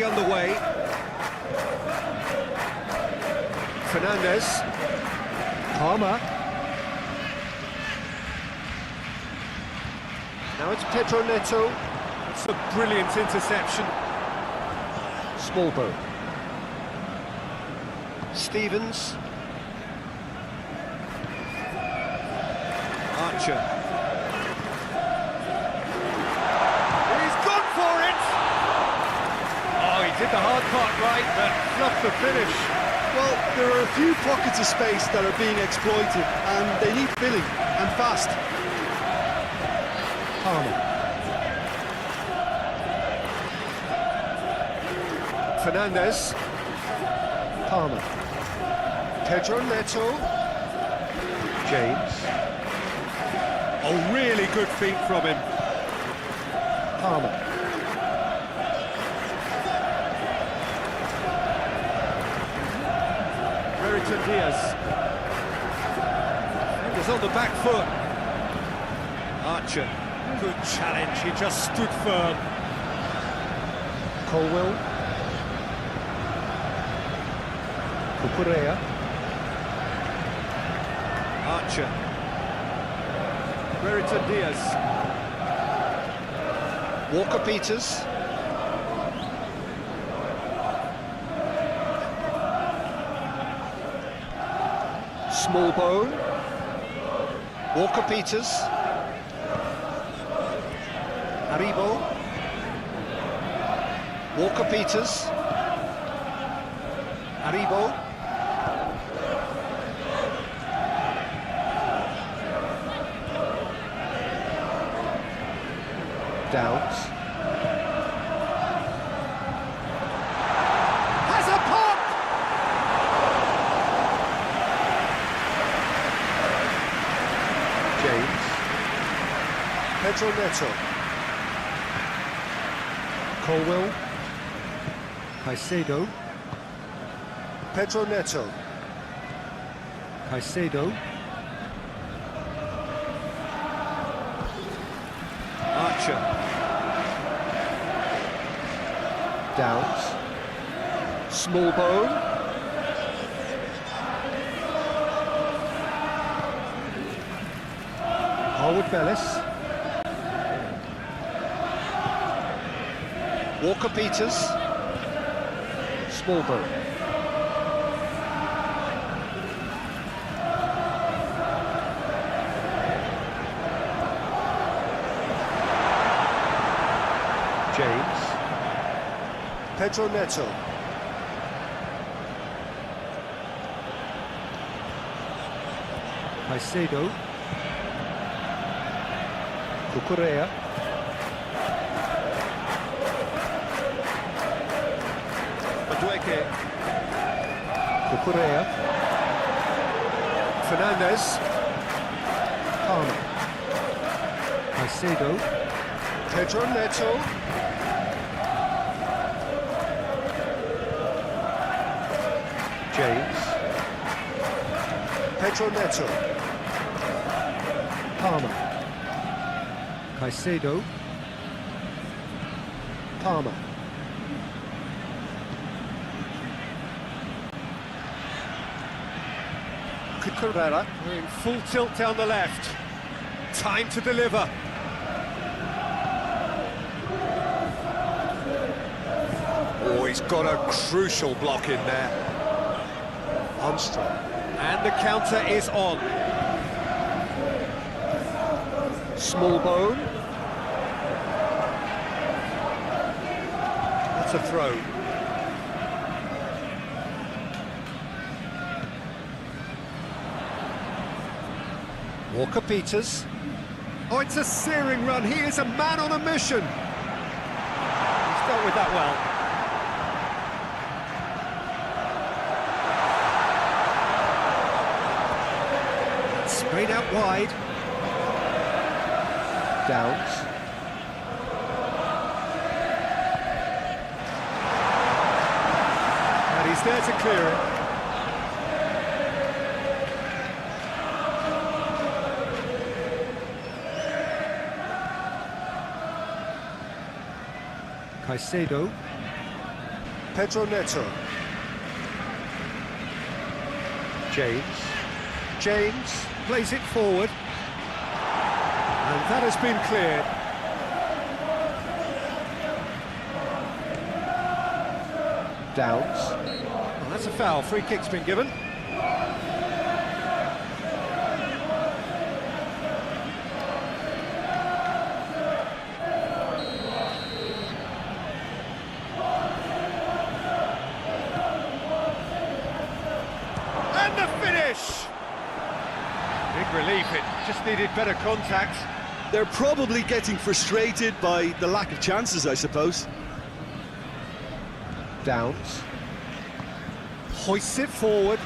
underway. Fernandez. Palmer. Now it's Pedro Neto. It's a brilliant interception. Smallbone. Stevens. Archer. He's gone for it! Oh, he did the hard part right, but fluffed the finish. Well, there are a few pockets of space that are being exploited, and they need filling, and fast. Palmer. Fernandez. Palmer. Pedro Neto. James. Oh, really good feet from him. Palmer. Reriton Diaz. He's on the back foot. Archer. Good challenge, he just stood firm. Colwell. Cucurella. Archer. Reriton Diaz. Walker-Peters. Smallbone. Walker-Peters. Aribo. Walker-Peters. Aribo. Downs. Has a pop! James. Pedro Neto. Colwell. Caicedo. Pedro Neto. Caicedo. Archer. Downs. Smallbone. Harwood Bellis. Walker-Peters. Smallbone. James. Pedro Neto. Caicedo. Cucurella. Madueke. Cucurella. Fernandez. Palmer. Caicedo. Pedro Neto. James. Pedro Neto. Palmer. Caicedo. Palmer. Cucurella. We're in full tilt down the left. Time to deliver. Oh, he's got a crucial block in there. Armstrong. And the counter is on. Smallbone. That's a throw. Walker-Peters. Oh, it's a searing run. He is a man on a mission. He's dealt with that well. Sprayed out wide. Downs. And he's there to clear it. Caicedo. Pedro Neto. James plays it forward. And that has been cleared. Downs. Well, that's a foul. Free kick's been given. And the finish! Big relief, it just needed better contact. They're probably getting frustrated by the lack of chances, I suppose. Downs. Hoists it forward.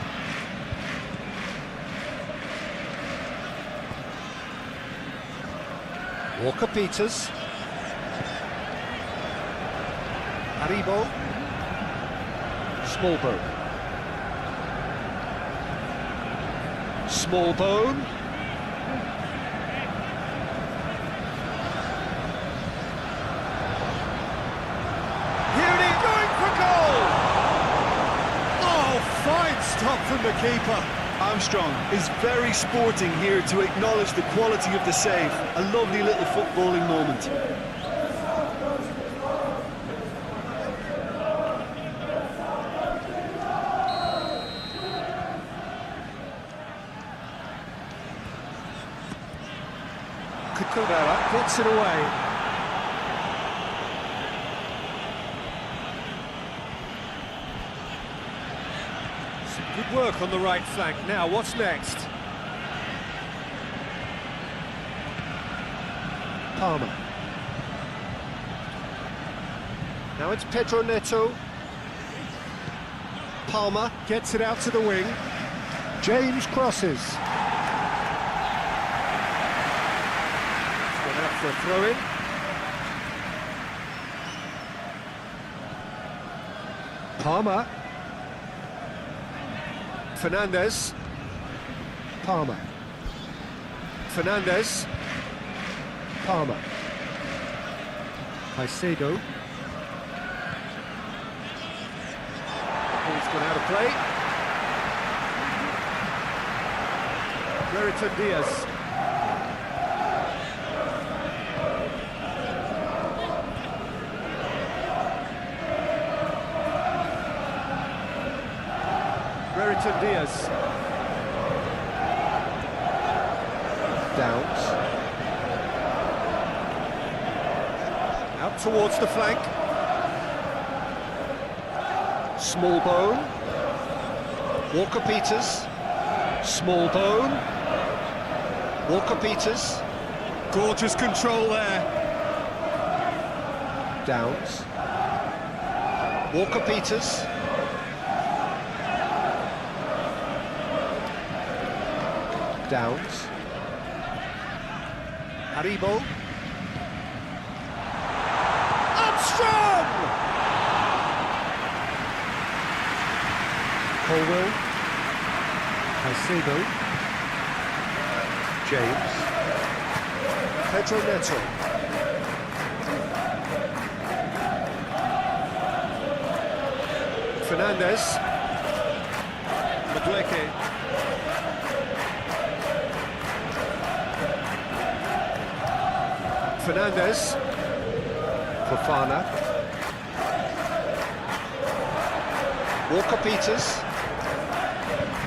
Walker-Peters. Haribo. Smallbone. Heaney going for goal! Oh, fine stop from the keeper. Armstrong is very sporting here to acknowledge the quality of the save. A lovely little footballing moment. Cucurella gets it away. Some good work on the right flank. Now, what's next? Palmer. Now it's Pedro Neto. Palmer gets it out to the wing. James crosses. Gone out for a throw-in. Palmer. Fernandez. Palmer. Fernandez. Palmer. Caicedo. Ball's gone out of play. Brereton Diaz. Brereton Diaz. Downs. Out towards the flank. Smallbone. Walker-Peters. Smallbone. Walker-Peters. Gorgeous control there. Downs. Walker-Peters. Downs. Haribo. Armstrong! Colwell. Caicedo. James. Pedro Neto. Fernandez. Madueke. Fernandez. Fofana. Walker-Peters.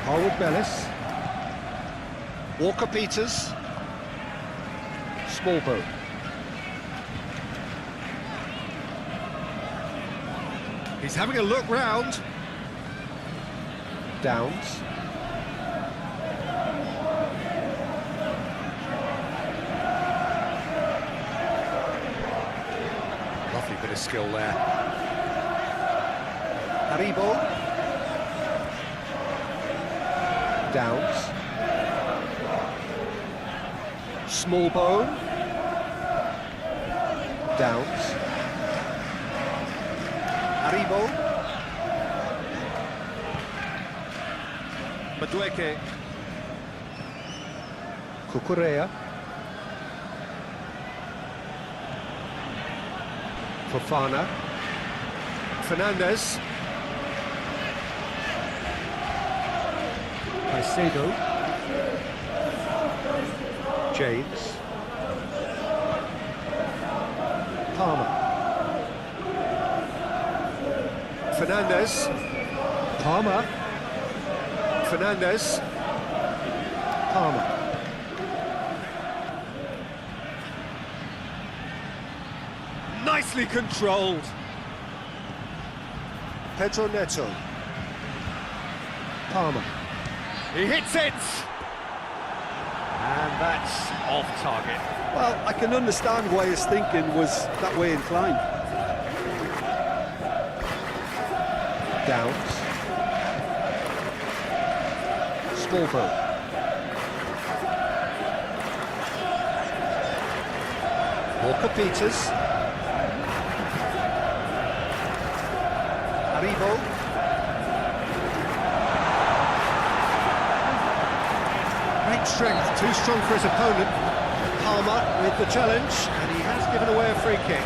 Harwood Bellis. Walker-Peters. Smallbone. He's having a look round. Downs. Lovely bit of skill there. Haribo. Downs. Smallbone. Downs. Haribo. Madueke. Cucurella. Fofana. Fernandez. Caicedo. James. Palmer. Fernandez. Palmer. Fernandez. Palmer. Nicely controlled. Pedro Neto. Palmer. He hits it. And that's off target. Well, I can understand why his thinking was that way inclined. Downs. Smallbone. Walker-Peters. Aribo. Great strength, too strong for his opponent. Palmer with the challenge, and he has given away a free kick.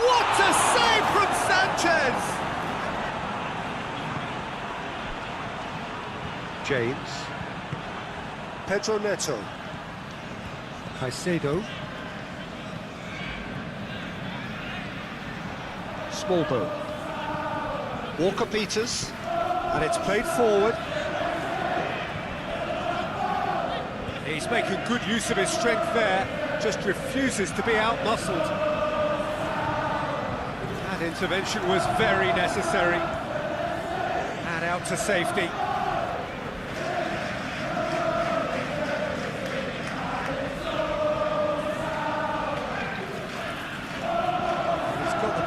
What a save from Sanchez! James. Pedro Neto. Caicedo. Smallbone. Walker-Peters, and it's played forward. He's making good use of his strength there, just refuses to be out-muscled. That intervention was very necessary. And out to safety.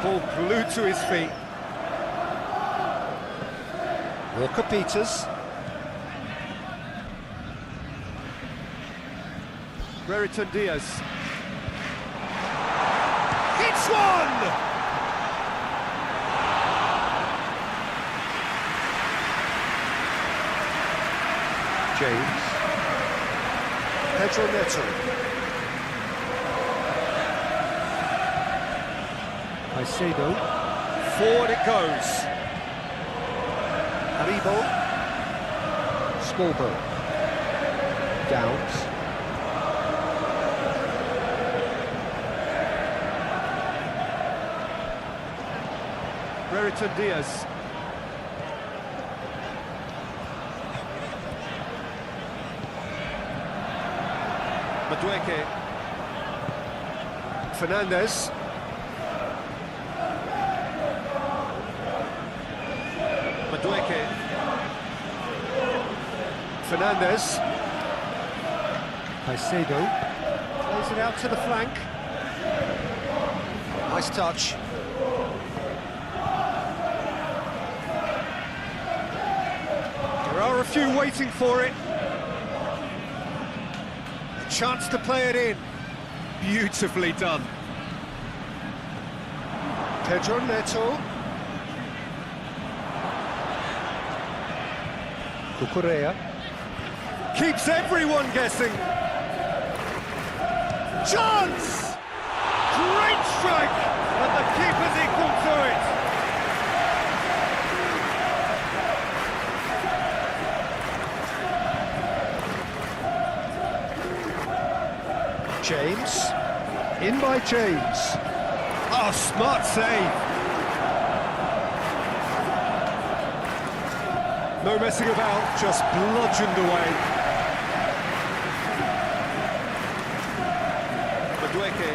Ball glued to his feet. Walker-Peters. Brereton Diaz. It's one! James. Pedro Neto. Caicedo. Forward it goes. Aribo. Smallbone. Downs. Brereton Diaz. Madueke. Fernandez. Madueke. Fernandez. Caicedo. Plays it out to the flank. Nice touch. There are a few waiting for it. A chance to play it in. Beautifully done. Pedro Neto. Cucurella. Keeps everyone guessing. Chance! Great strike! And the keeper's equal to it. James. In by James. Oh, smart save. No messing about, just bludgeoned away. Madueke.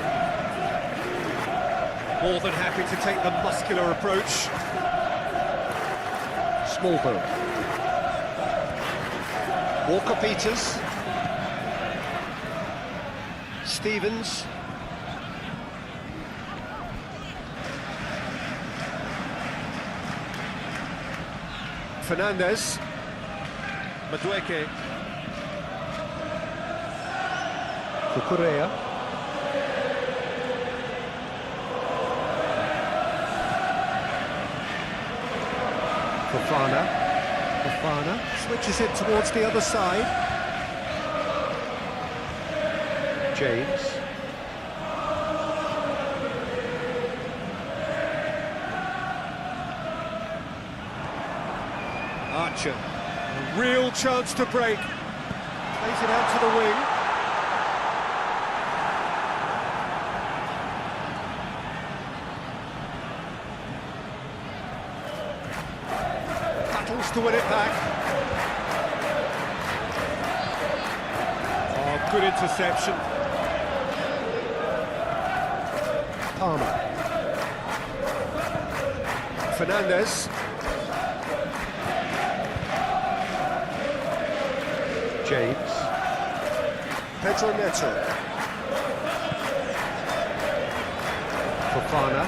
More than happy to take the muscular approach. Smallbone. Walker-Peters. Stevens. Fernandez. Madueke. Cucurella. Fofana. Fofana. Switches it towards the other side. James. Archer. A real chance to break. Plays it out to the wing. Battles to win it back. Oh, good interception. Palmer. Fernandez. James. Pedro Neto. Fofana.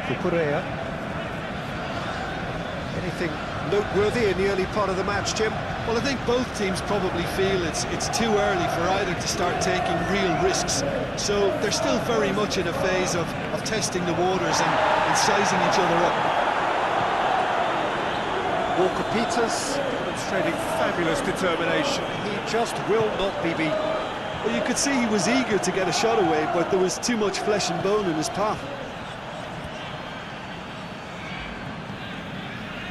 Cucurella. Anything noteworthy in the early part of the match, Jim? Well, I think both teams probably feel it's too early for either to start taking real risks. So they're still very much in a phase of testing the waters and sizing each other up. Walker Peters demonstrating fabulous determination. He just will not be beaten. Well, you could see he was eager to get a shot away, but there was too much flesh and bone in his path.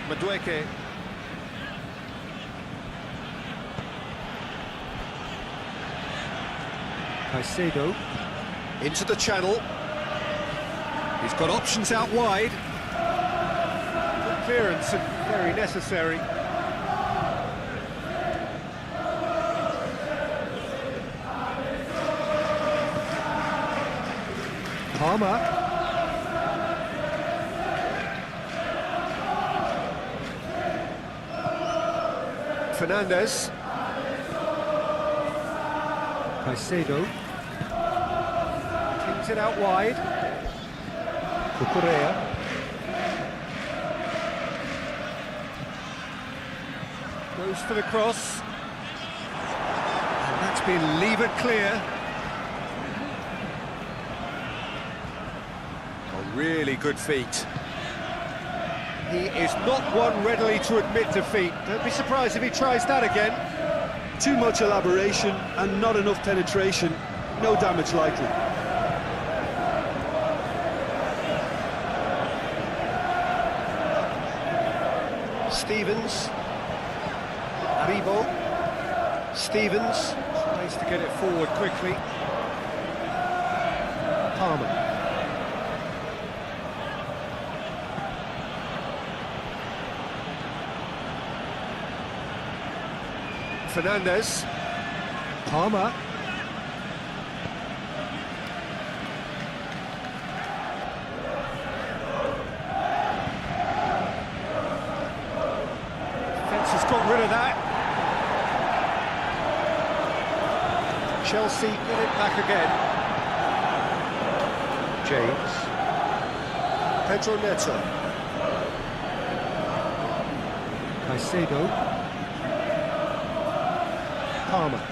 Madueke. Caicedo. Into the channel. He's got options out wide. Good clearance and very necessary. Palmer. Fernandez. Caicedo. Kicks it out wide. Cucurella. Goes for the cross. And that's been levered clear. A really good feat. He is not one readily to admit defeat. Don't be surprised if he tries that again. Too much elaboration and not enough penetration. No damage likely. Stevens. Aribo. Stevens tries to get it forward quickly. Palmer. Fernandez. Palmer. Defence has got rid of that. Chelsea get it back again. James. Pedro Neto. Caicedo. Palmer.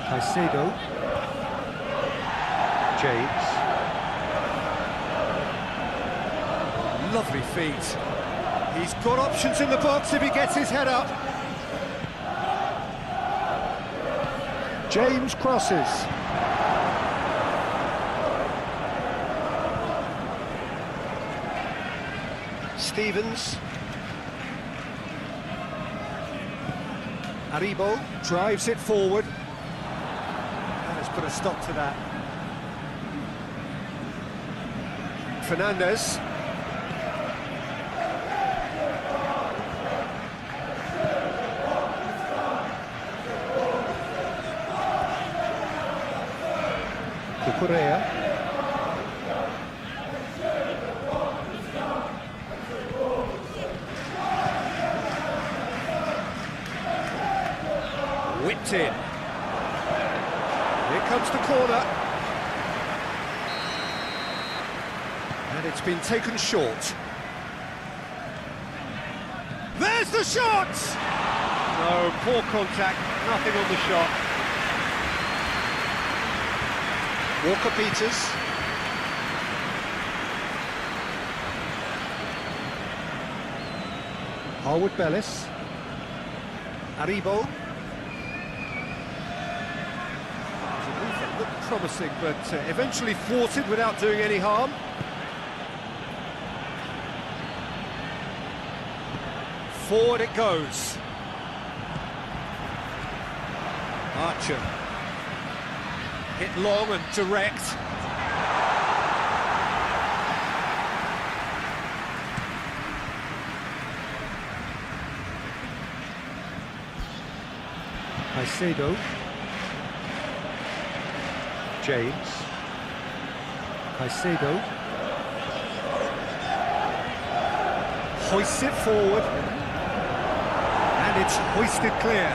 Caicedo. James. Lovely feet. He's got options in the box if he gets his head up. James crosses. Stevens. Aribo drives it forward. And has put a stop to that. Fernandez. Cucurella. Whipped in. Here comes the corner. And it's been taken short. There's the shot! No, poor contact, nothing on the shot. Walker-Peters. Harwood-Bellis. Aribo. It was a move that looked promising, but eventually thwarted without doing any harm. Forward it goes. Archer. Hit long and direct. Caicedo. James. Caicedo. Hoists it forward. And it's hoisted clear.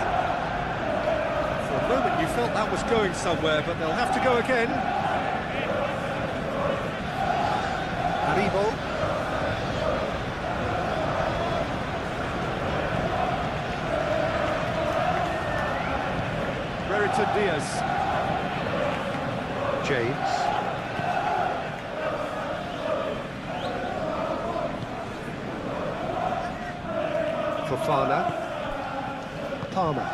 For a moment you felt that was going somewhere, but they'll have to go again. Aribo. Brereton Diaz. James. Fofana. Palmer.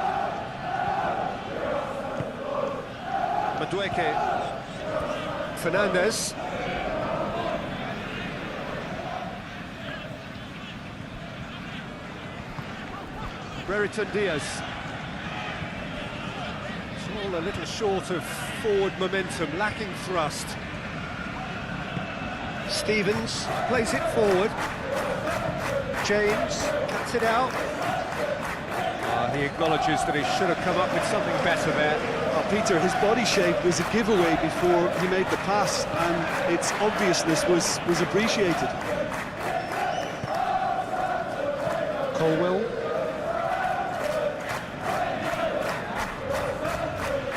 Madueke. Fernandez. Brereton Diaz. It's all a little short of forward momentum, lacking thrust. Stevens plays it forward. James cuts it out. He acknowledges that he should have come up with something better there. Oh, Peter, his body shape was a giveaway before he made the pass, and its obviousness was appreciated. Colwell.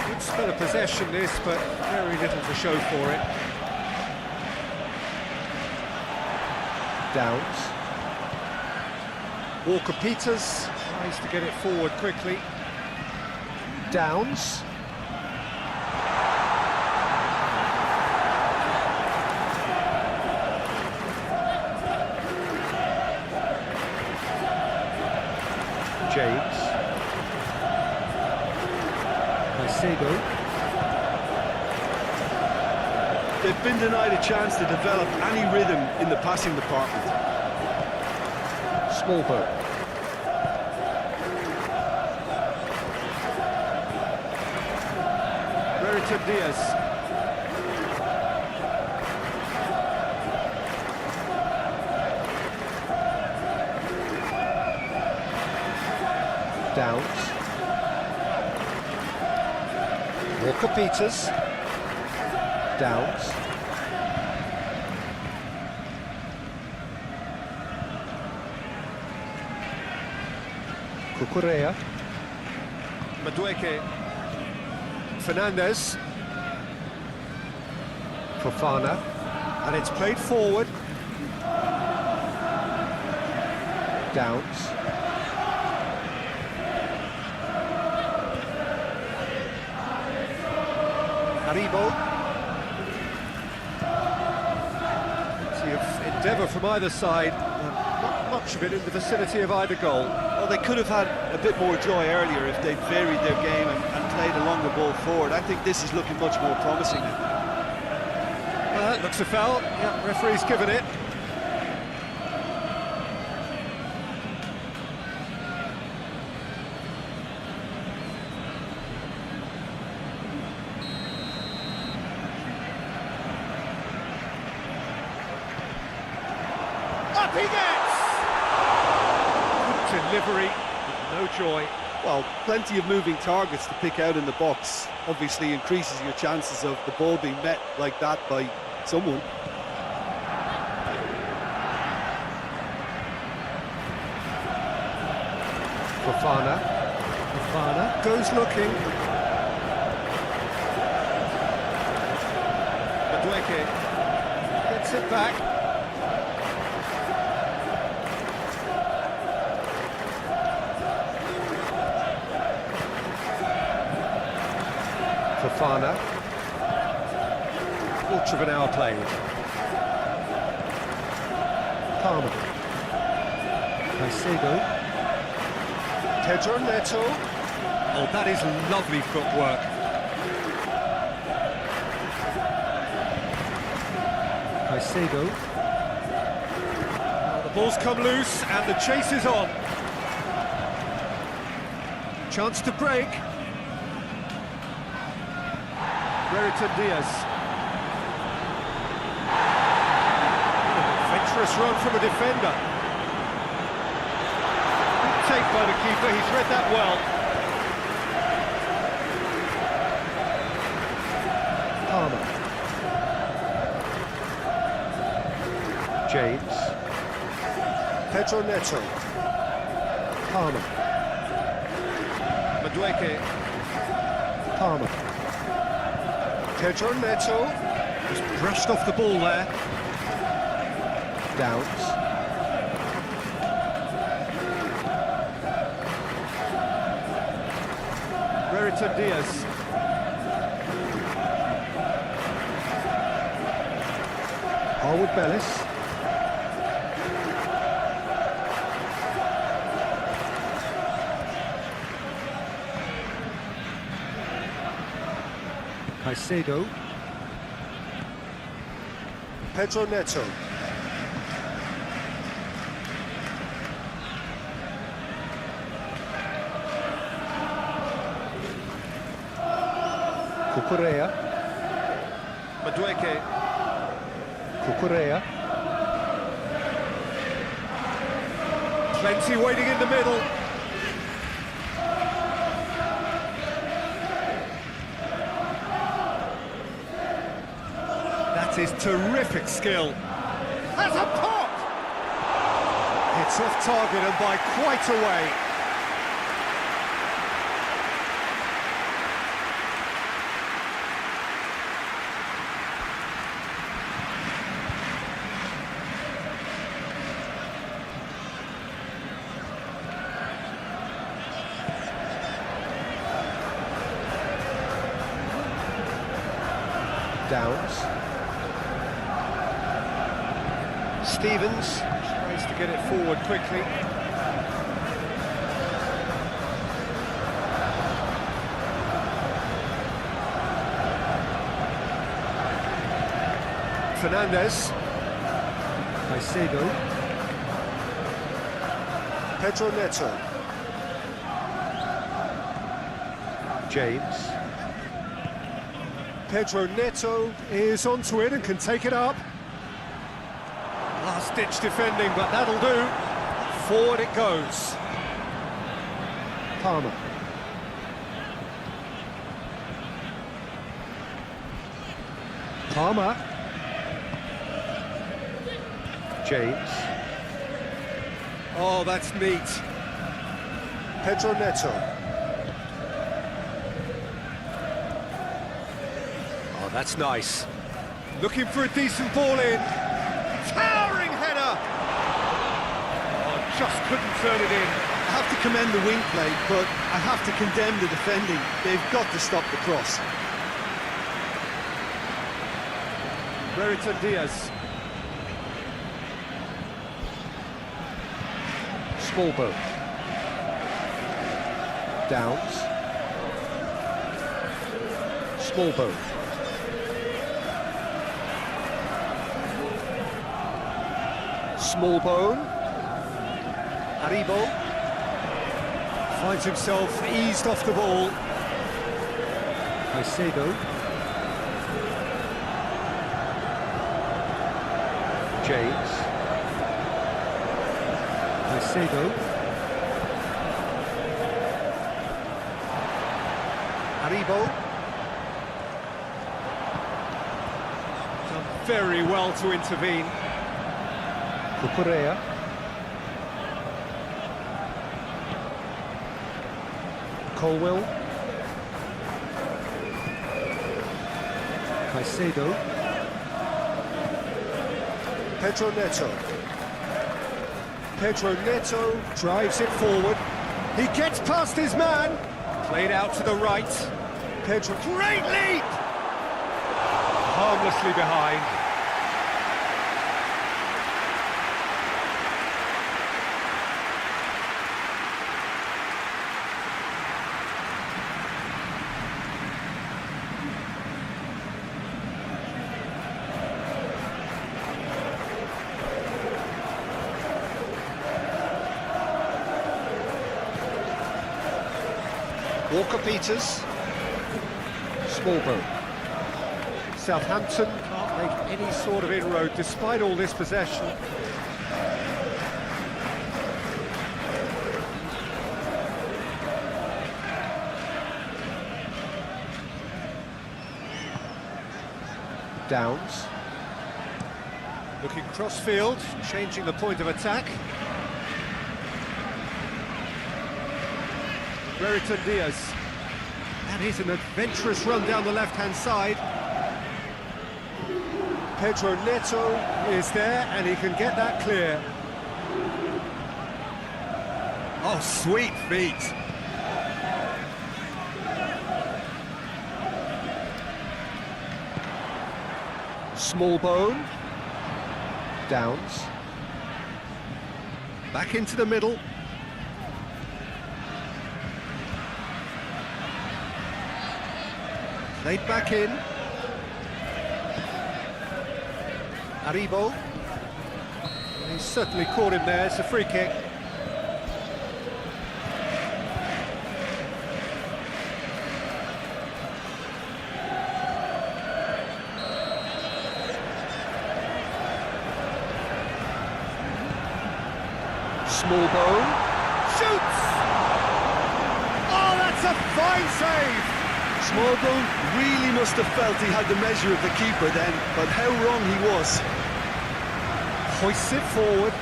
Good spell of possession this, but very little to show for it. Downs. Walker-Peters tries to get it forward quickly. Downs. James. Caicedo. They've been denied a chance to develop any rhythm in the passing department. Smallbone. Brereton Diaz. Downs. Walker-Peters. Downs. Cucurella. Madueke. Fernandez. Fofana. And it's played forward. Downs. Aribo. See of endeavour from either side. Not much of it in the vicinity of either goal. Well, they could have had a bit more joy earlier if they'd varied their game and played a longer ball forward. I think this is looking much more promising now. Well, that looks a foul. Yeah, referee's given it. Up he gets! Good delivery, no joy. Well, plenty of moving targets to pick out in the box. Obviously increases your chances of the ball being met like that by someone. Fofana. Fofana. Goes looking. Madueke gets it back. Fofana. Quarter of an hour played. Palmer. Caicedo. Pedro Neto. Oh, that is lovely footwork. Caicedo. The ball's come loose and the chase is on. Chance to break. Brereton Diaz. Adventurous run from a defender. Good take by the keeper, he's read that well. Palmer. James. Pedro Neto. Palmer. Madueke. Palmer. Pedro Neto. Just brushed off the ball there. Downs. Brereton Diaz. Harwood Bellis. Caicedo. Pedro Neto. Cucurella. Madueke. Cucurella. Plenty waiting in the middle. That is terrific skill. Has a pop! It's off target and by quite a way. Downs. Stevens tries to get it forward quickly. Fernandez. Caicedo. Pedro Neto. James. Pedro Neto is onto it and can take it up. Last-ditch defending, but that'll do. Forward it goes. Palmer. Palmer. James. Oh, that's neat. Pedro Neto. Oh, that's nice. Looking for a decent ball in. Towering header! Oh, just couldn't turn it in. I have to commend the wing play, but I have to condemn the defending. They've got to stop the cross. Brereton Diaz. Smallbone. Downs. Smallbone. Smallbone. Aribo. Finds himself eased off the ball. Caicedo. James. Caicedo. Aribo. Done very well to intervene. Cucurella. Colwell. Caicedo. Pedro Neto. Pedro Neto drives it forward. He gets past his man. Played out to the right. Pedro, great leap! harmlessly behind. Walker-Peters. Small boat. Southampton can't make any sort of inroad despite all this possession. Downs. Looking cross-field, changing the point of attack. Brereton Diaz. That is an adventurous run down the left-hand side. Pedro Neto is there, and he can get that clear. Oh, sweet feet. Small bone. Downs. Back into the middle. Played back in. Aribo. He's certainly caught him there, it's a free kick. Small bone. Shoots! Oh, that's a fine save! Smallbone really must have felt he had the measure of the keeper then, but how wrong he was. Hoists it forward.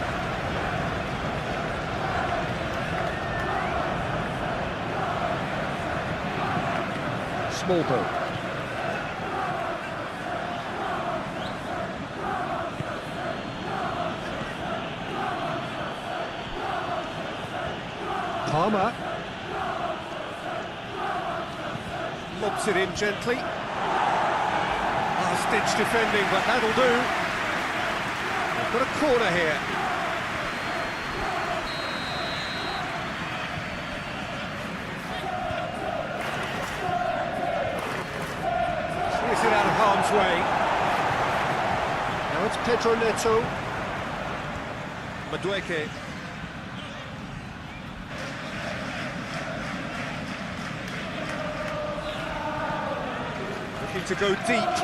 Small boat. Palmer. Lobs it in gently. Stitch defending, but that'll do. We've got a corner here. Clears it out of harm's way. Now it's Pedro Neto. Madueke. To go deep.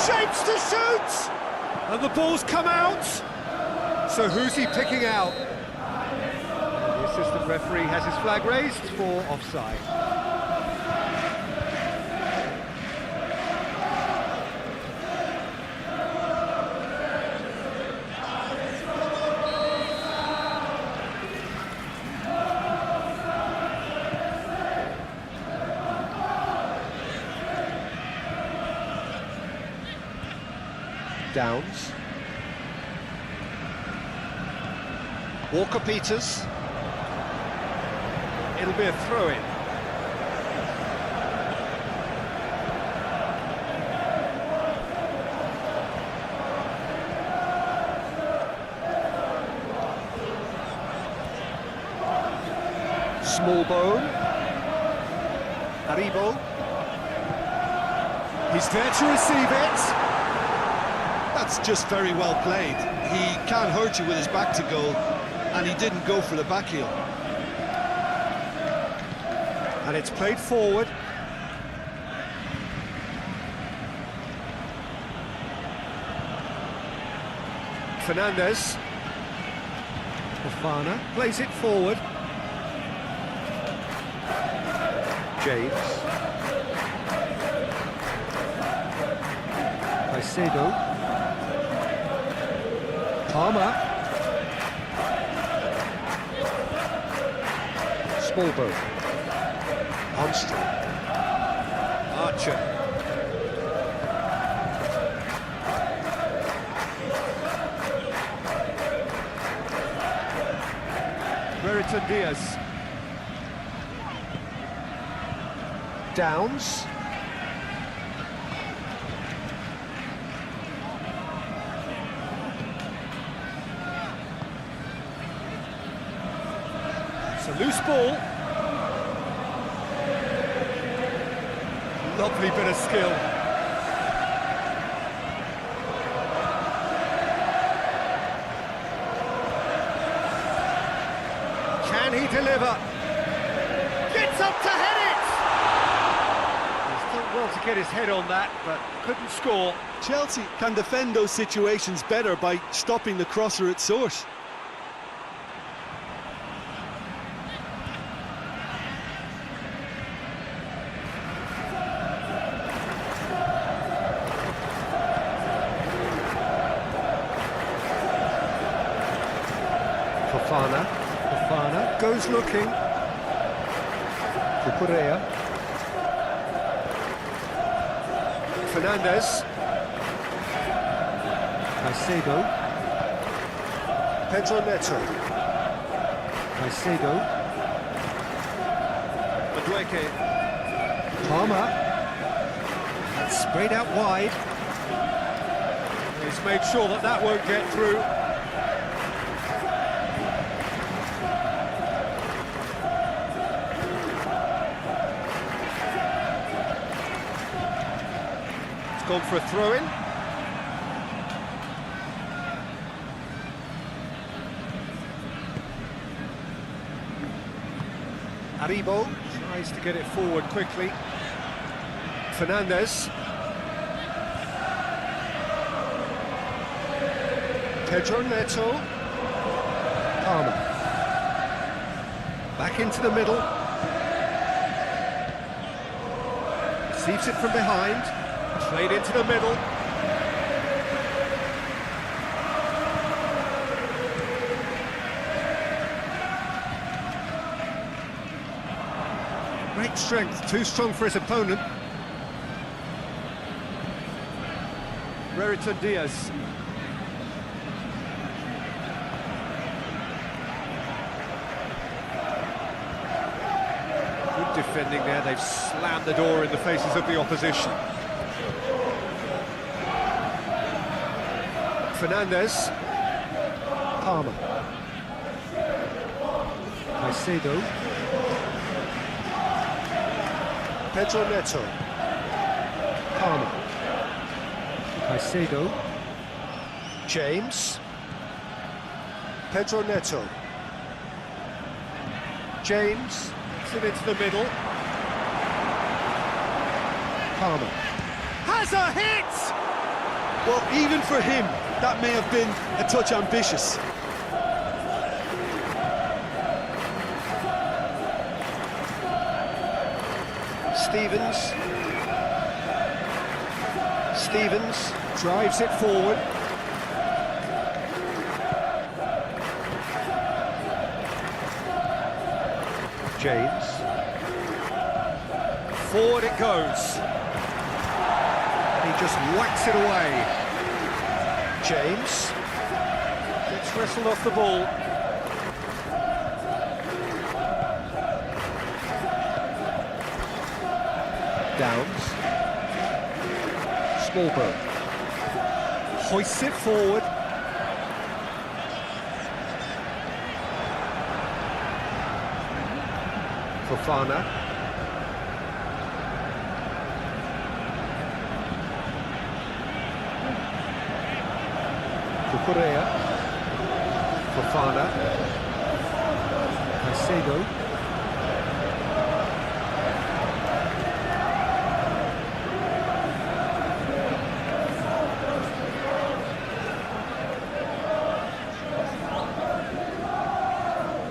Shapes to shoot! And the ball's come out! So who's he picking out? The assistant referee has his flag raised for offside. Downs. Walker-Peters. It'll be a throw-in. Small bone. Aribo. He's there to receive it. That's just very well played. He can't hurt you with his back to goal, and he didn't go for the back heel. And it's played forward. Fernandez. Fofana plays it forward. James. Caicedo. Palmer. Small boat. Armstrong. Archer. Brereton Diaz. Downs. a loose ball. Lovely bit of skill. Can he deliver? Gets up to head it! He's done well to get his head on that, but couldn't score. Chelsea can defend those situations better by stopping the crosser at source. Fofana Goes looking. Cucurella, Fernandez. Caicedo, Pedro Neto. Caicedo, Madueke. Palmer, That's sprayed out wide. He's made sure that that won't get through. It's gone for a throw-in. Aribo tries to get it forward quickly. Fernandez. Pedro Neto. Palmer, Back into the middle. Receives it from behind. Played into the middle. Great strength, too strong for his opponent. Reriton Diaz. Good defending there, they've slammed the door in the faces of the opposition. Fernandez. Palmer, Caicedo, Pedro Neto. Palmer, Caicedo, James. Pedro Neto. James. It's it into the middle. Palmer, Has a hit! Well, even for him, that may have been a touch ambitious. Stevens drives it forward. James, Forward it goes. And he just whacks it away. James gets wrestled off the ball. Downs, Smallbone, Hoists it forward. Fofana, Cucurella, Fofana, Caicedo,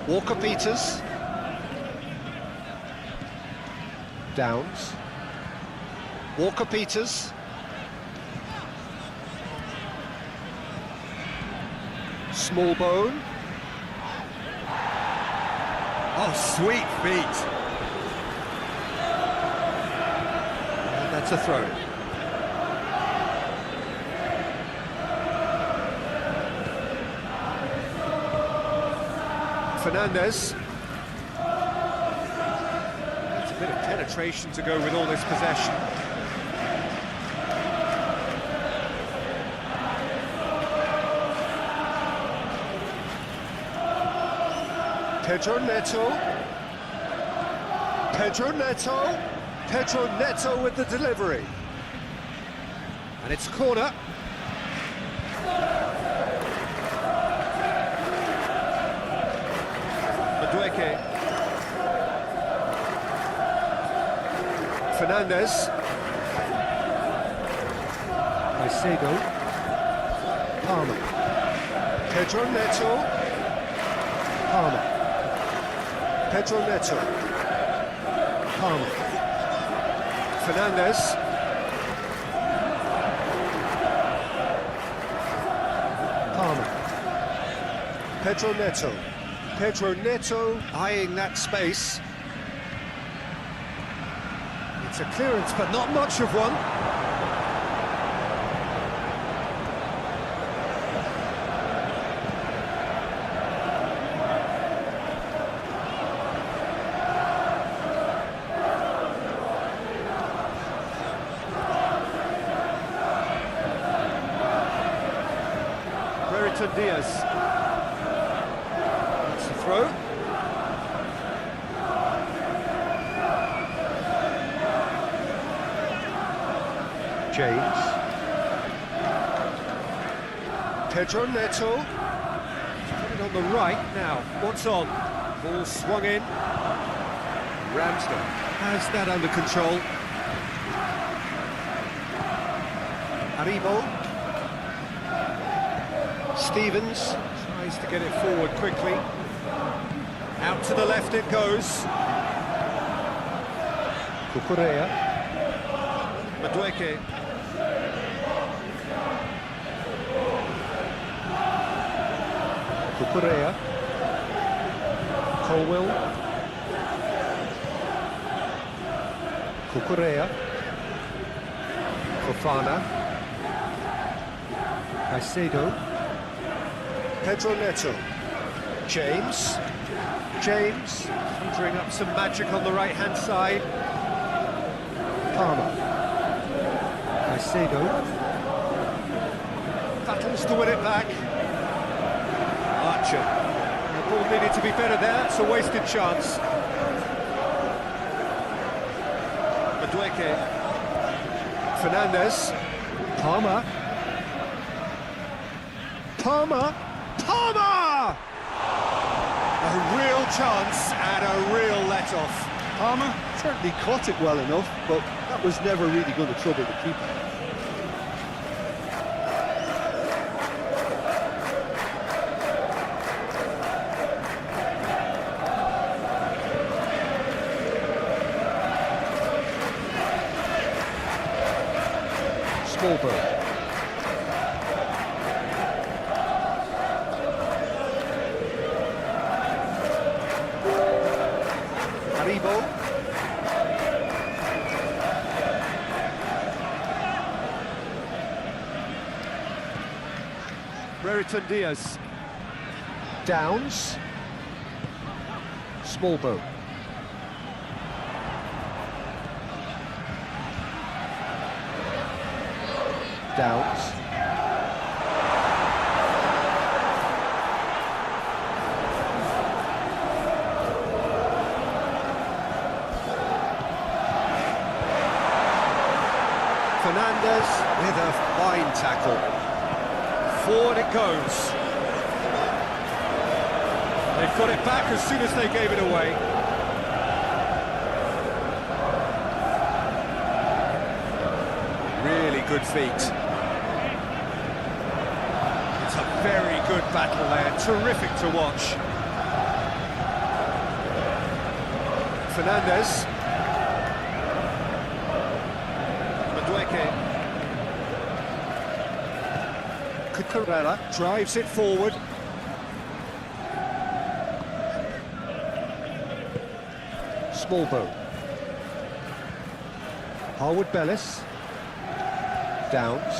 Walker-Peters. Downs, Walker-Peters. Smallbone. Oh, sweet feet. And that's a throw. Fernandez. It's a bit of penetration to go with all this possession. Pedro Neto. Pedro Neto. Pedro Neto with the delivery. And it's corner. Madueke. Fernandez. Caicedo. Palmer. Pedro Neto. Palmer. Pedro Neto. Palmer. Fernandez. Palmer. Pedro Neto. Pedro Neto eyeing that space. It's a clearance, but not much of one. Diaz. That's the throw. James. Pedro Neto. Put it on the right now. What's on? Ball swung in. Ramsdale has that under control. Aribo. Stevens tries to get it forward quickly. Out to the left it goes. Cucurella. Madueke. Cucurella. Colwell. Cucurella. Fofana. Caicedo. Pedro Neto. James. James conjuring up some magic on the right-hand side. Palmer. Caicedo. Battles to win it back. Archer. The ball needed to be better there. It's a wasted chance. Madueke. Fernandez. Palmer. Palmer. Palmer! A real chance and a real let-off. Palmer certainly caught it well enough, but that was never really going to trouble the keeper. Smallbone. Aribo. Brereton Diaz. Downs. Smallbone. Downs. Fernandez with a fine tackle. Forward it goes. They've got it back as soon as they gave it away. Really good feet. It's a very good battle there, terrific to watch. Fernandez. Madueke. Cucurella drives it forward. Smallbone. Harwood Bellis. Downs.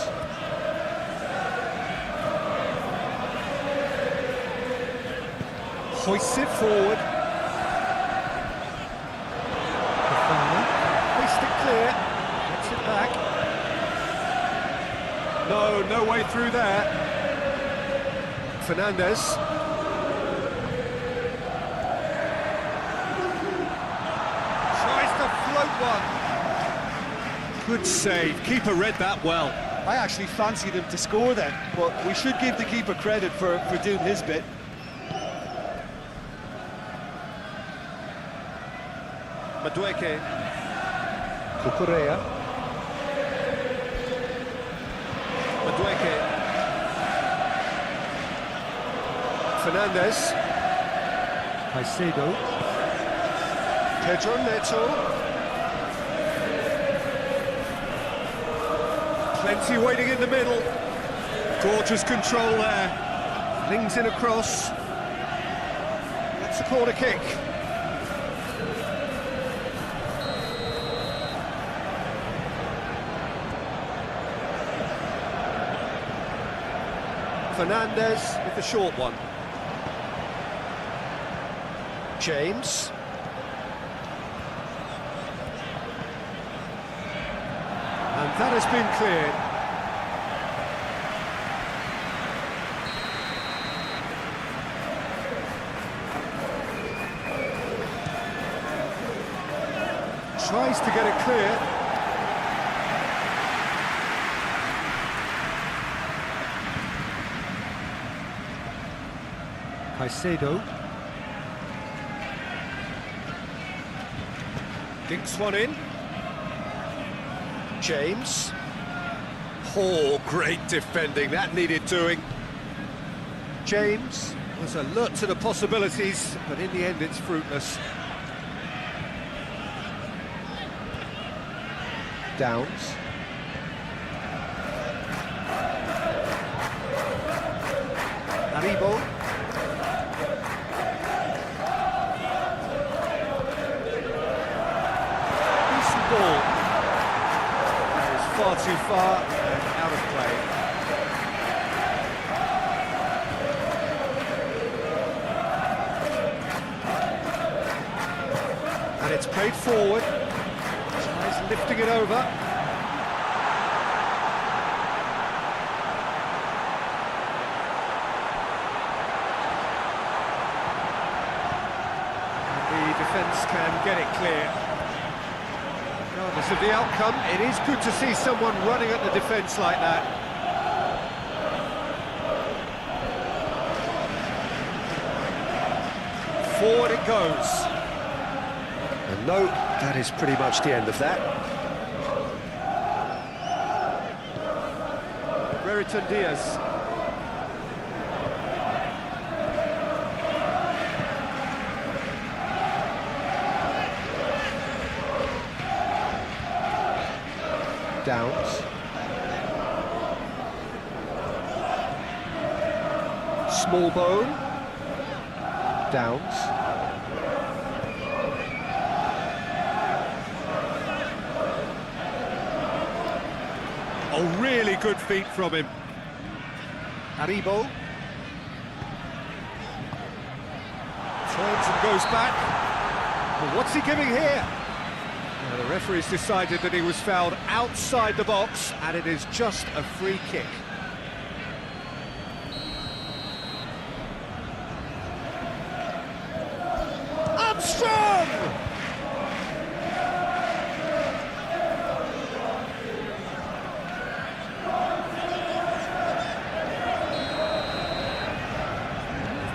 Hoists it forward. Fofana. Hoist it clear. Gets it back. No way through there. Fernandez. 1. Good save, keeper read that well. I actually fancied him to score then, but we should give the keeper credit for doing his bit. Madueke. Cucurella. Madueke. Fernandez. Caicedo. Pedro Neto. Plenty waiting in the middle. Gorgeous control there. Flings in across. That's a corner kick. Fernandez with the short one. James. And that has been cleared. Tries to get it clear. Caicedo. Dinks one in. James. Oh, great defending, that needed doing. James was alert to the possibilities, but in the end it's fruitless. Downs. Aribo. Decent ball. That is far too far and out of play. And it's played forward. Tries lifting it over. The defence can get it clear. Regardless of the outcome, it is good to see someone running at the defence like that. Forward it goes. And no, that is pretty much the end of that. Brereton Diaz. Downs. Smallbone. Downs. Oh, really good feet from him. Aribo. Turns and goes back. Well, what's he giving here? Well, the referee's decided that he was fouled outside the box, and it is just a free kick. Armstrong!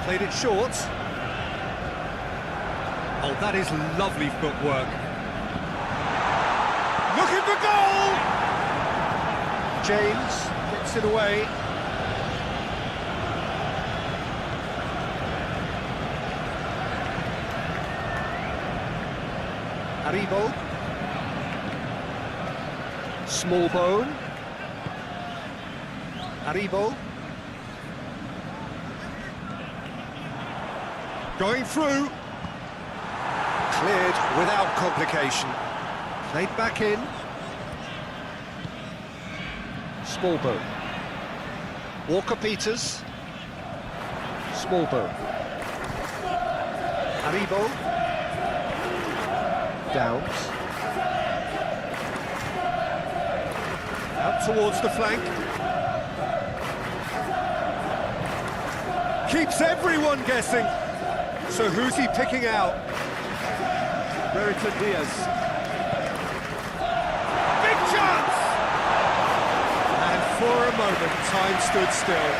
Played it short. Oh, that is lovely footwork. Looking for goal! James gets it away. Aribo. Smallbone. Aribo. Going through. Cleared without complication. Played back in. Smallbone. Walker-Peters. Smallbone. Aribo. Downs. Out towards the flank. Keeps everyone guessing. So who's he picking out? Brereton Diaz. For a moment, time stood still.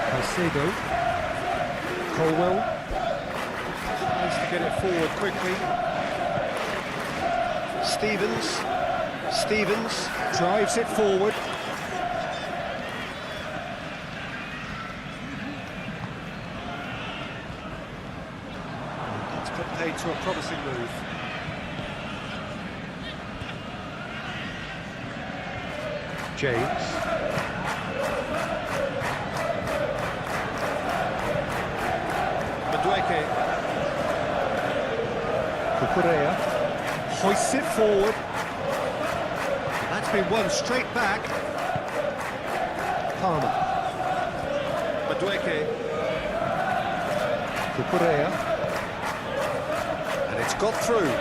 Caicedo. Colwell. Tries to get it forward quickly. Stevens. Drives it forward. It's put paid to a promising move. James. Madueke Cucurella. hoists it forward. That's been won straight back. Palmer. Madueke, Cucurella. and it's got through.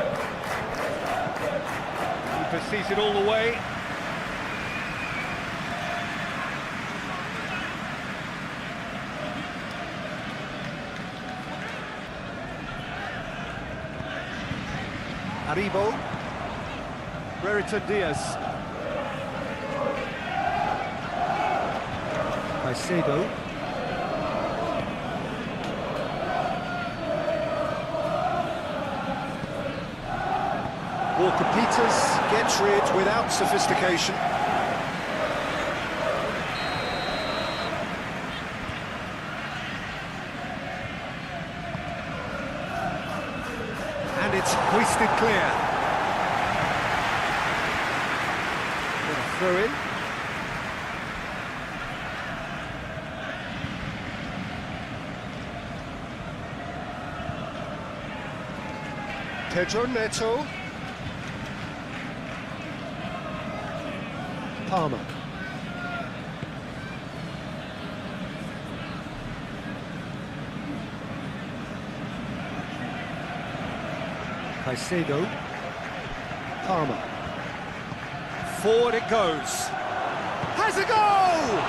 Keeper sees it all the way. Aribo, Brereton Diaz, Caicedo. Walker-Peters gets rid without sophistication. And it's hoisted clear. Got a throw in. Pedro Neto. Palmer. Caicedo. Palmer. Forward it goes. Has a goal!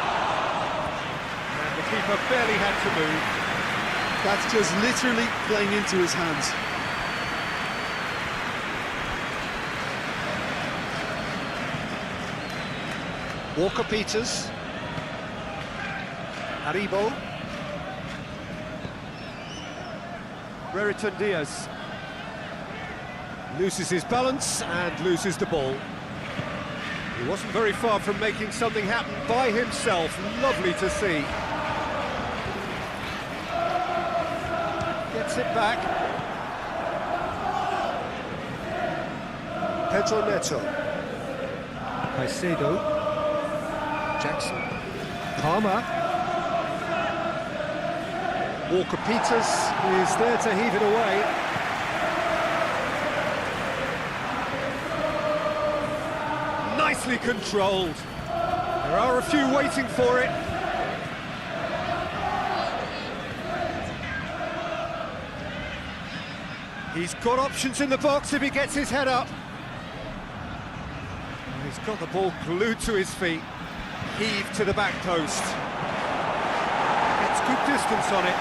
And the keeper barely had to move. That's just literally playing into his hands. Walker-Peters. Aribo. Brereton Diaz. Loses his balance and loses the ball. He wasn't very far from making something happen by himself. Lovely to see. Gets it back. Pedro Neto. Caicedo. Jackson. Palmer. Walker-Peters is there to heave it away. Nicely controlled. There are a few waiting for it. He's got options in the box if he gets his head up. He's got the ball glued to his feet. Heaved to the back post. Gets good distance on it.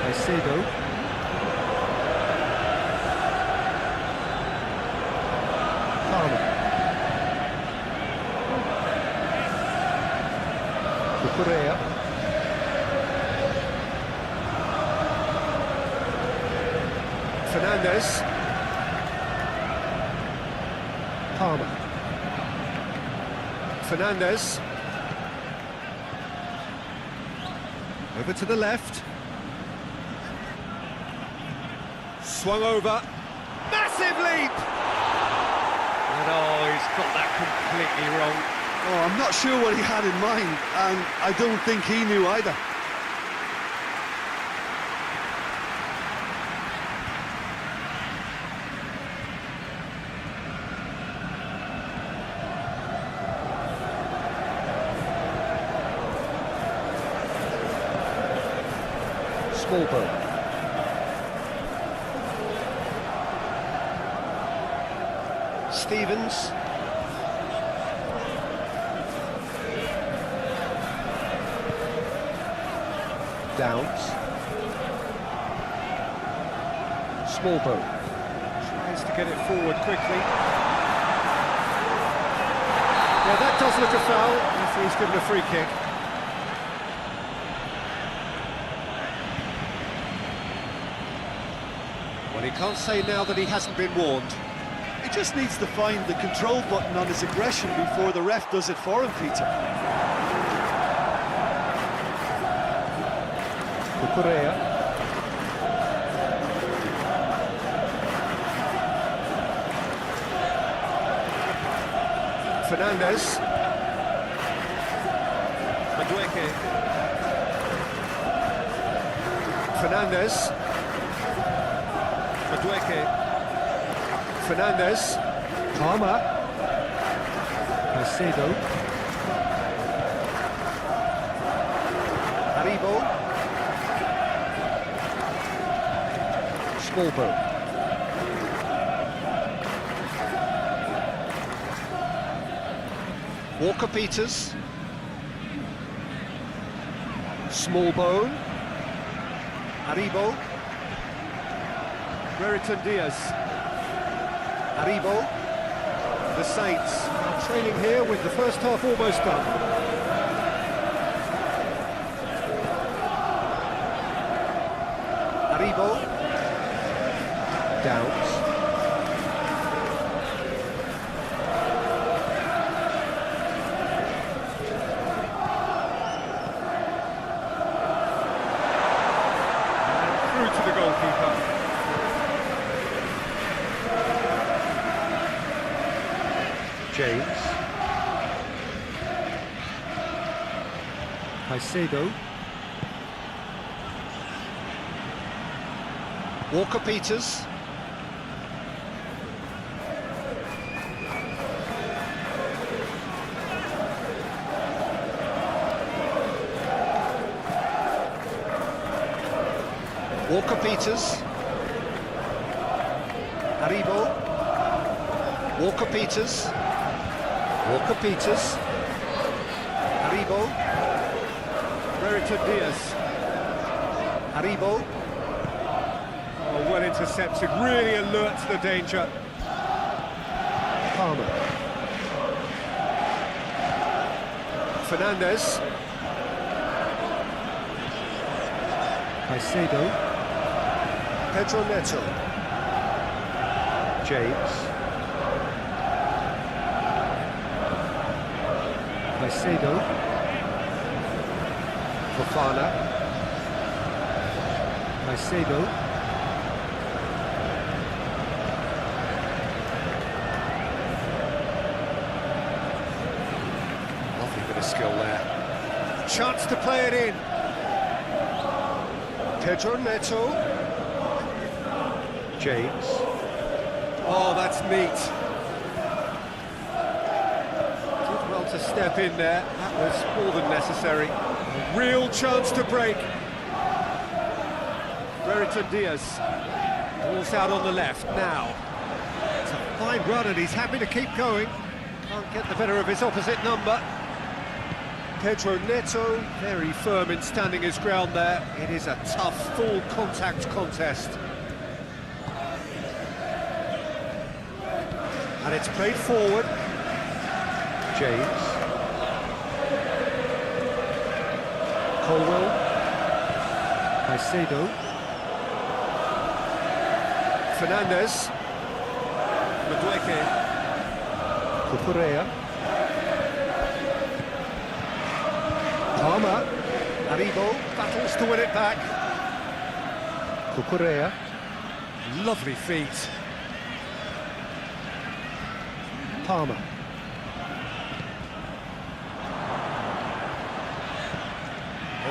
Caicedo. Palmer. Cucurella. Fernandez. Palmer. Fernandez. Over to the left. Swung over. Massive leap! And oh, he's got that completely wrong. Oh, I'm not sure what he had in mind, and I don't think he knew either. Smallbone. Stevens. Downs. Small boat. Tries to get it forward quickly. Yeah, that does look a foul. Referee's given a free kick. Well, he can't say now that he hasn't been warned. He just needs to find the control button on his aggression before the ref does it for him, Peter. Correa. Fernandez. Madueke. Fernandez. Madueke. Fernandez. Palmer. Caicedo. Haribo. Small boat. Walker-Peters. Small bone. Haribo. Brereton Diaz. Haribo. The Saints are trailing here with the first half almost done. Haribo. Downs. Through to the goalkeeper. James. Caicedo. Walker-Peters. Walker-Peters. Haribo. Walker-Peters. Walker-Peters. Haribo. Brereton Diaz. Haribo. Oh, well intercepted, really alert to the danger. Palmer. Fernandez. Caicedo. Pedro Neto. James. Caicedo. Fofana. Caicedo. Lovely bit of skill there. Chance to play it in. Pedro Neto. James. Oh, that's neat. Did well to step in there. That was more than necessary. A real chance to break. Brereton Diaz. Ball's out on the left now. It's a fine run and he's happy to keep going. Can't get the better of his opposite number. Pedro Neto, very firm in standing his ground there. It is a tough, full contact contest. And it's played forward. James. Colwell. Caicedo. Fernandez. Madueke. Correa. Palmer. Haribo battles to win it back. Correa. Lovely feet. Palmer.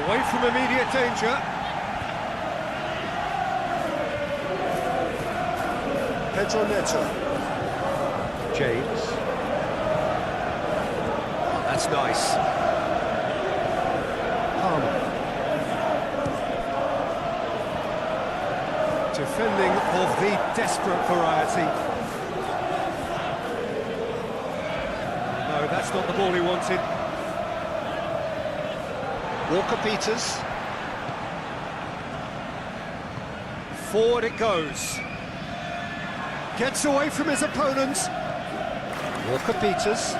Away from immediate danger. Pedro Neto. James. That's nice. Palmer. Defending of the desperate variety. No, that's not the ball he wanted. Walker-Peters. Forward it goes. Gets away from his opponents. Walker-Peters.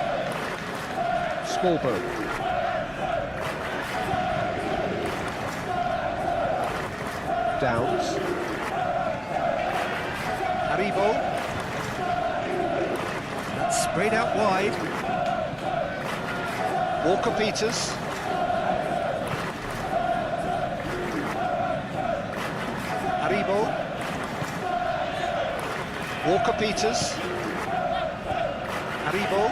Smallbone. Downs. Haribo. That's sprayed out wide. Walker-Peters. Haribo. Walker-Peters. Haribo.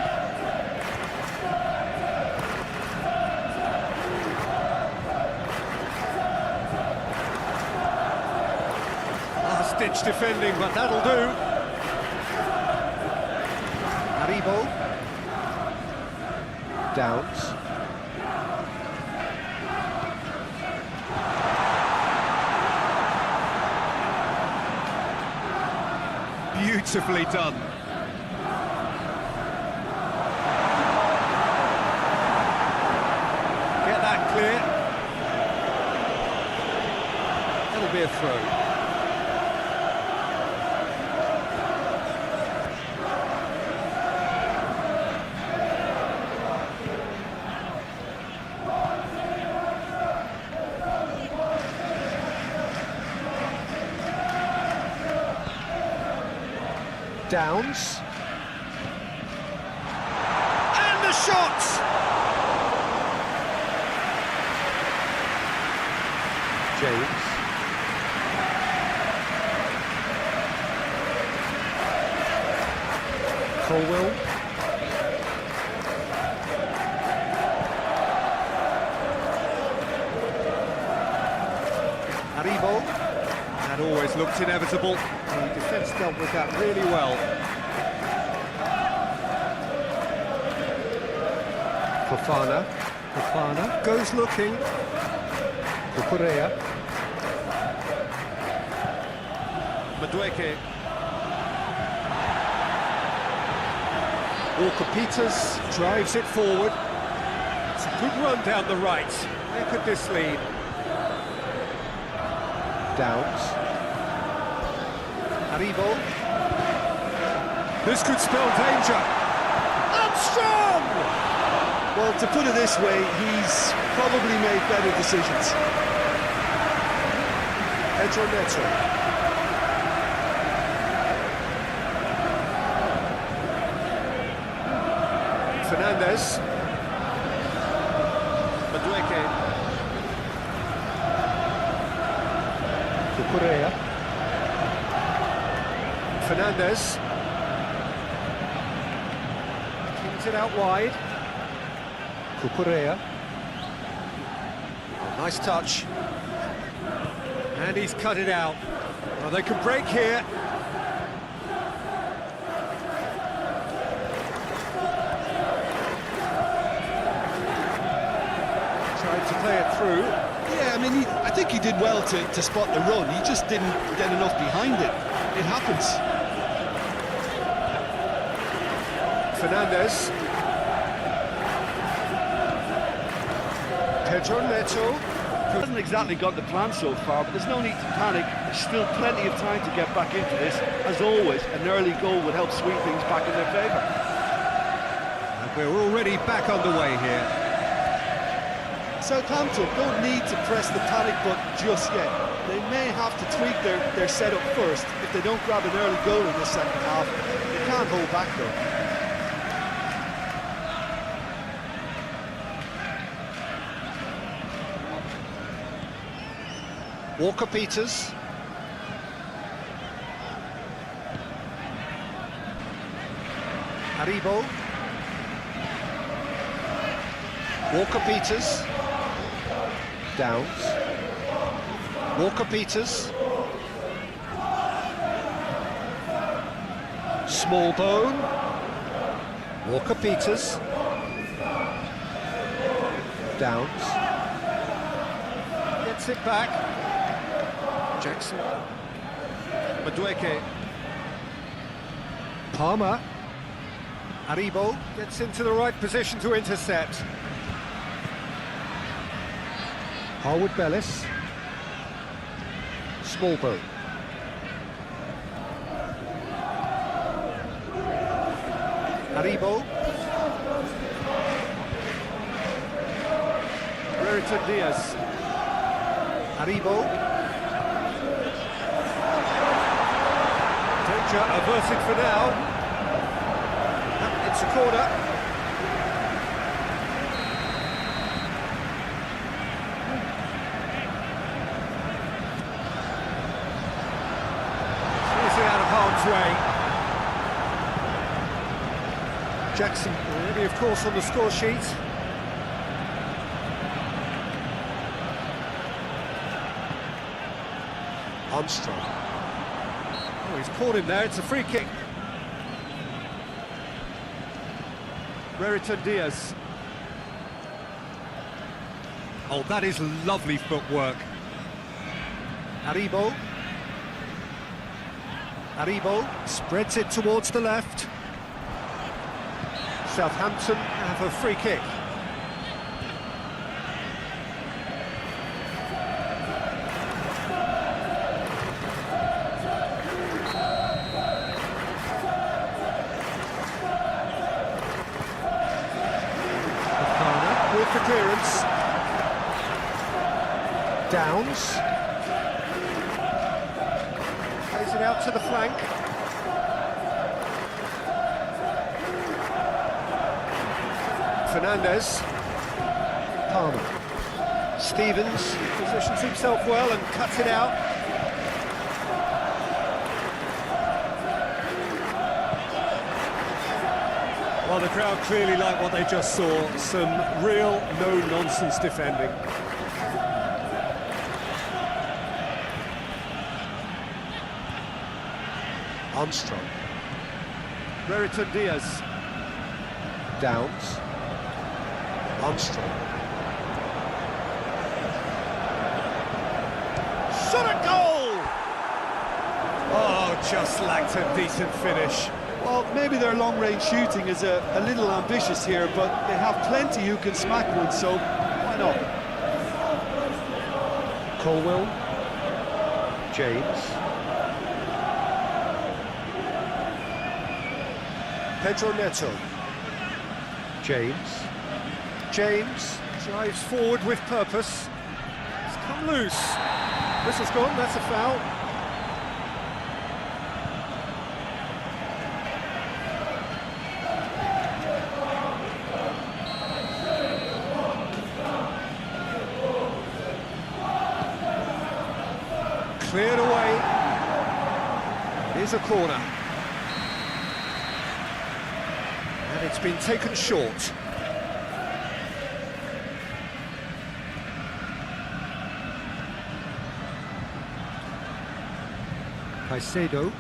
Last-ditch defending, but that'll do. Haribo. Downs. Beautifully done. Get that clear. That'll be a throw. Downs. And the shot! James. Colwell. Haribo. That always looked inevitable. The defence dealt with that really well. Fofana goes looking. Cucurella. Madueke. Walker-Peters drives it forward. It's a good run down the right. Where could this lead? Downs. Haribo. This could spell danger. Armstrong! Well, to put it this way, he's probably made better decisions. Pedro Neto. Fernandez. Madueke. Cucurella. Fernandez. Kings it out wide. Cucurella. Nice touch. And he's cut it out. Well, they can break here. Tried to play it through. Yeah, I mean, I think he did well to spot the run. He just didn't get enough behind it. It happens. Fernandez. Pedro Neto. Hasn't exactly got the plan so far, but there's no need to panic. There's still plenty of time to get back into this. As always, an early goal would help swing things back in their favour. And we're already back underway here. Southampton don't need to press the panic button just yet. They may have to tweak their setup first if they don't grab an early goal in the second half. They can't hold back though. Walker-Peters. Haribo. Walker-Peters. Downs. Walker-Peters. Smallbone. Walker-Peters. Downs. Gets it back. Jackson. Madueke. Palmer. Haribo gets into the right position to intercept. Harwood Bellis. Smallbone. Haribo. Brereton Diaz. Haribo. Danger averted for now. It's a corner. Easily out of harm's way. Jackson already, of course, on the score sheet. Armstrong. Oh, he's caught him there, it's a free kick. Brereton Diaz. Oh, that is lovely footwork. Haribo. Haribo spreads it towards the left. Southampton have a free kick. With the clearance. Downs. Plays it out to the flank. Fernandez. Palmer. Stevens positions himself well and cuts it out. Well, the crowd clearly like what they just saw. Some real no-nonsense defending. Armstrong. Brereton Diaz. Downs. Armstrong. Shot at goal! Oh, just lacked a decent finish. Well, maybe their long-range shooting is a little ambitious here, but they have plenty who can smack one, so why not? Colwell. James. Pedro Neto. James. James drives forward with purpose. It's come loose. Whistle's gone, that's a foul. Cleared away. Here's a corner. And it's been taken short. Caicedo.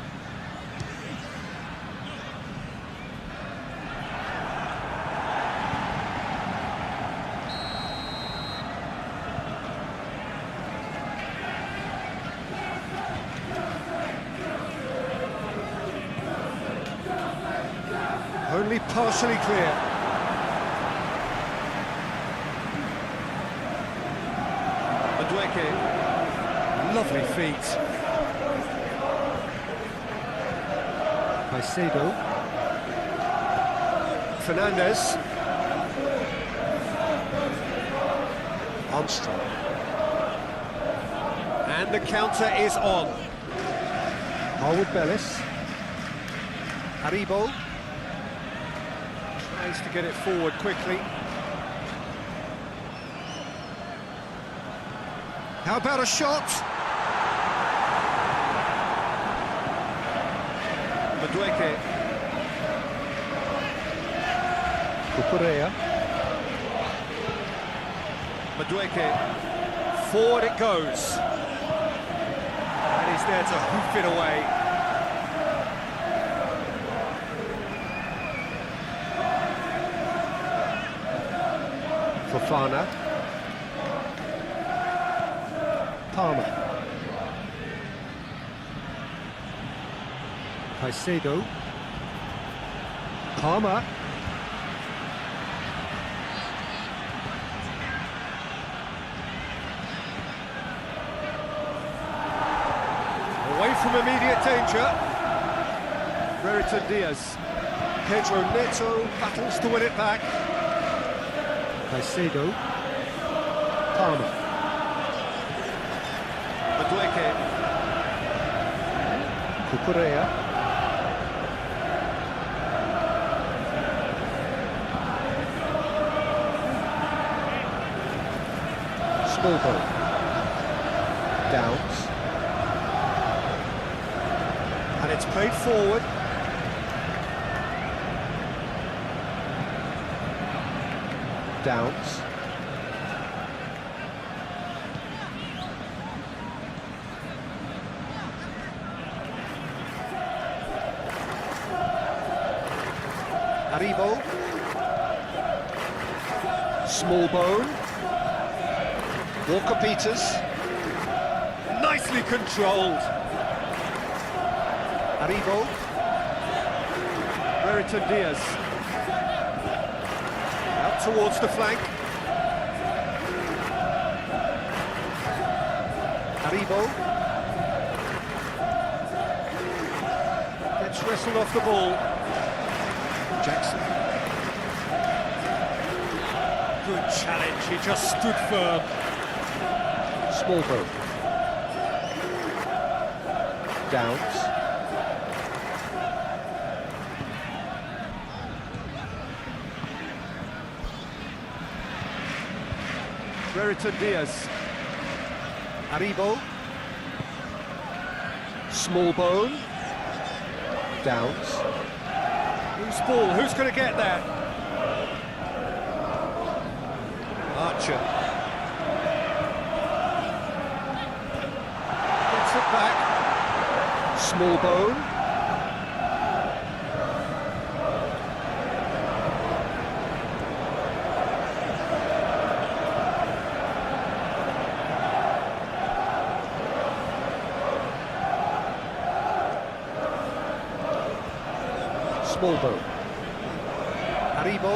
Only partially clear. Madueke. Lovely feet. Caicedo. Fernandez. Armstrong. And the counter is on. Harwood Bellis. Haribo. Tries to get it forward quickly. How about a shot? Madueke. Cucurella. Madueke. Forward it goes. And he's there to hoof it away. Fofana. Palmer. Caicedo. Palmer. Away from immediate danger. Brereton Diaz. Pedro Neto battles to win it back. Caicedo. Palmer. Madueke. Cucurella. Smallbone. Downs. And it's played forward. Downs. Haribo. Smallbone. Walker Peters. Nicely controlled. Haribo. Raritan Diaz. Out towards the flank. Haribo. Gets wrestled off the ball. Jackson. Good challenge, he just stood firm. Smallbone. Downs. Raritan Diaz. Haribo. Smallbone. Downs. Who's ball? Who's going to get that? Archer. Gets it back. Smallbone. Smallbone. Haribo.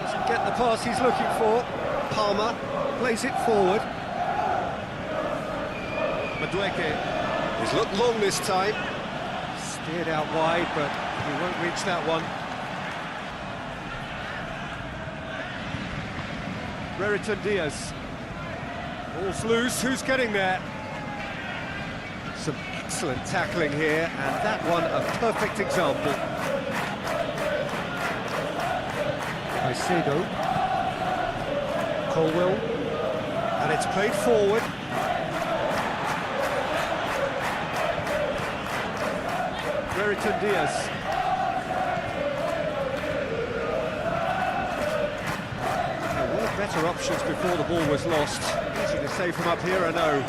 Doesn't get the pass he's looking for. Palmer plays it forward. Madueke. He's looked long this time. Steered out wide, but he won't reach that one. Raritan Diaz. Ball's loose, who's getting there? Some excellent tackling here, and that one a perfect example. Caicedo. Colwell. And it's played forward. Raritan Diaz. There were better options before the ball was lost. Easy to say from up here, I know.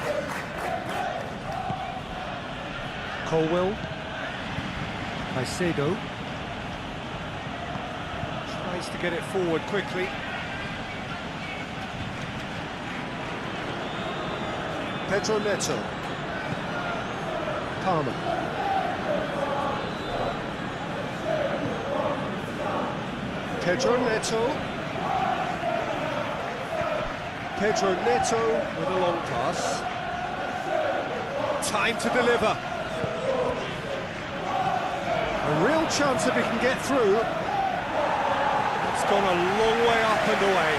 Colwell. Caicedo. Tries to get it forward quickly. Pedro Neto. Palmer. Pedro Neto. Pedro Neto with a long pass. Time to deliver. A real chance if he can get through. It's gone a long way up and away.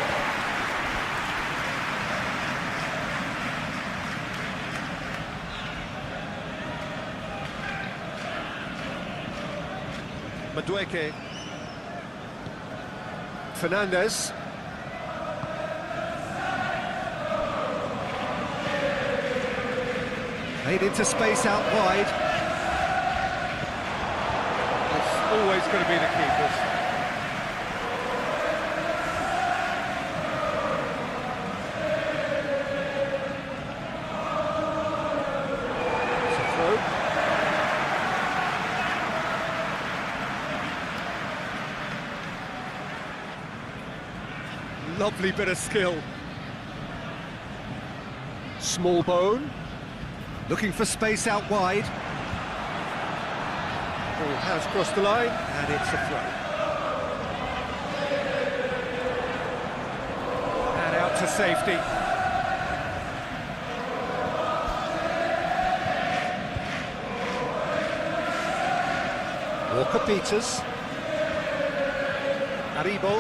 Madueke. Fernandez. Played into space out wide. It's always going to be the keepers. It's a throw. Lovely bit of skill. Smallbone. Looking for space out wide. Ball has crossed the line, and it's a throw. And out to safety. Walker-Peters. Aribo.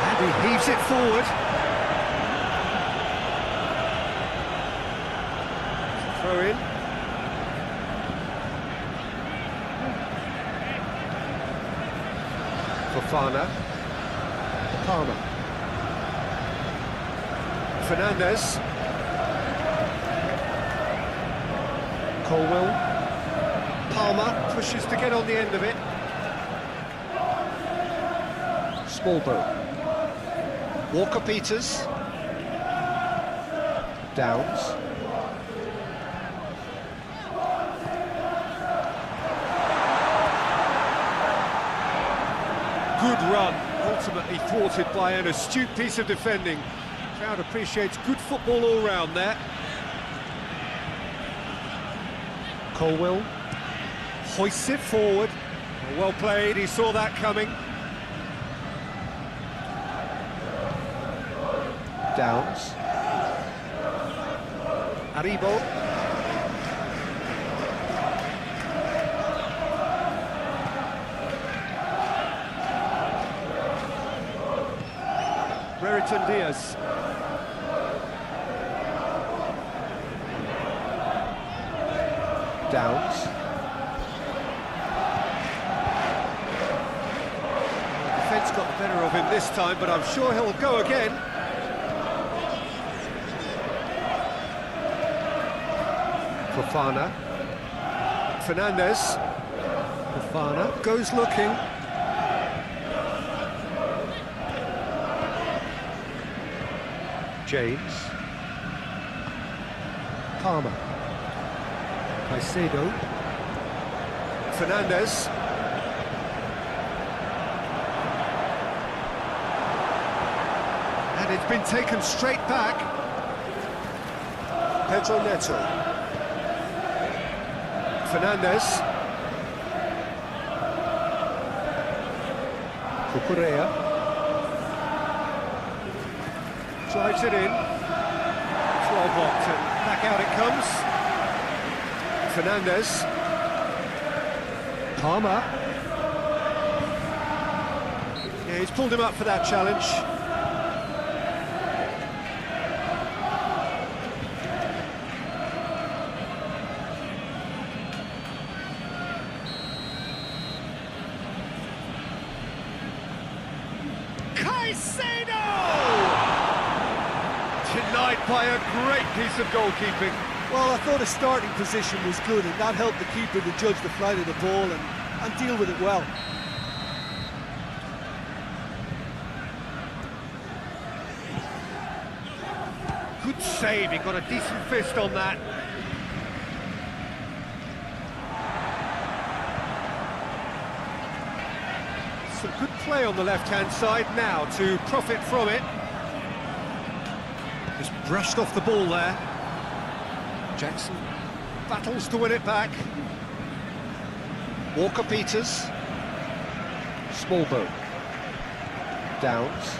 And he heaves it forward. Throw in. Fofana. Palmer. Fernandez. Colwell. Palmer pushes to get on the end of it. Smallbone. Walker-Peters. Downs. Good run, ultimately thwarted by an astute piece of defending. Crowd appreciates good football all round there. Colwell hoists it forward. Well played, he saw that coming. Downs. Aribo. Brereton Diaz. Downs. Defence got the better of him this time, but I'm sure he'll go again. Fofana. Fernandez. Fofana goes looking. James. Palmer. Caicedo. Fernandez. And it's been taken straight back. Pedro Neto. Fernandez. Cucurella. Drives it in. It's well blocked and back out it comes. Fernandez. Palmer. Yeah, he's pulled him up for that challenge. Caicedo! Denied by a great piece of goalkeeping. Well, I thought his starting position was good, and that helped the keeper to judge the flight of the ball and deal with it well. Good save, he got a decent fist on that. Some good play on the left-hand side now to profit from it. Just brushed off the ball there. Jackson battles to win it back. Walker-Peters. Smallbone. Downs.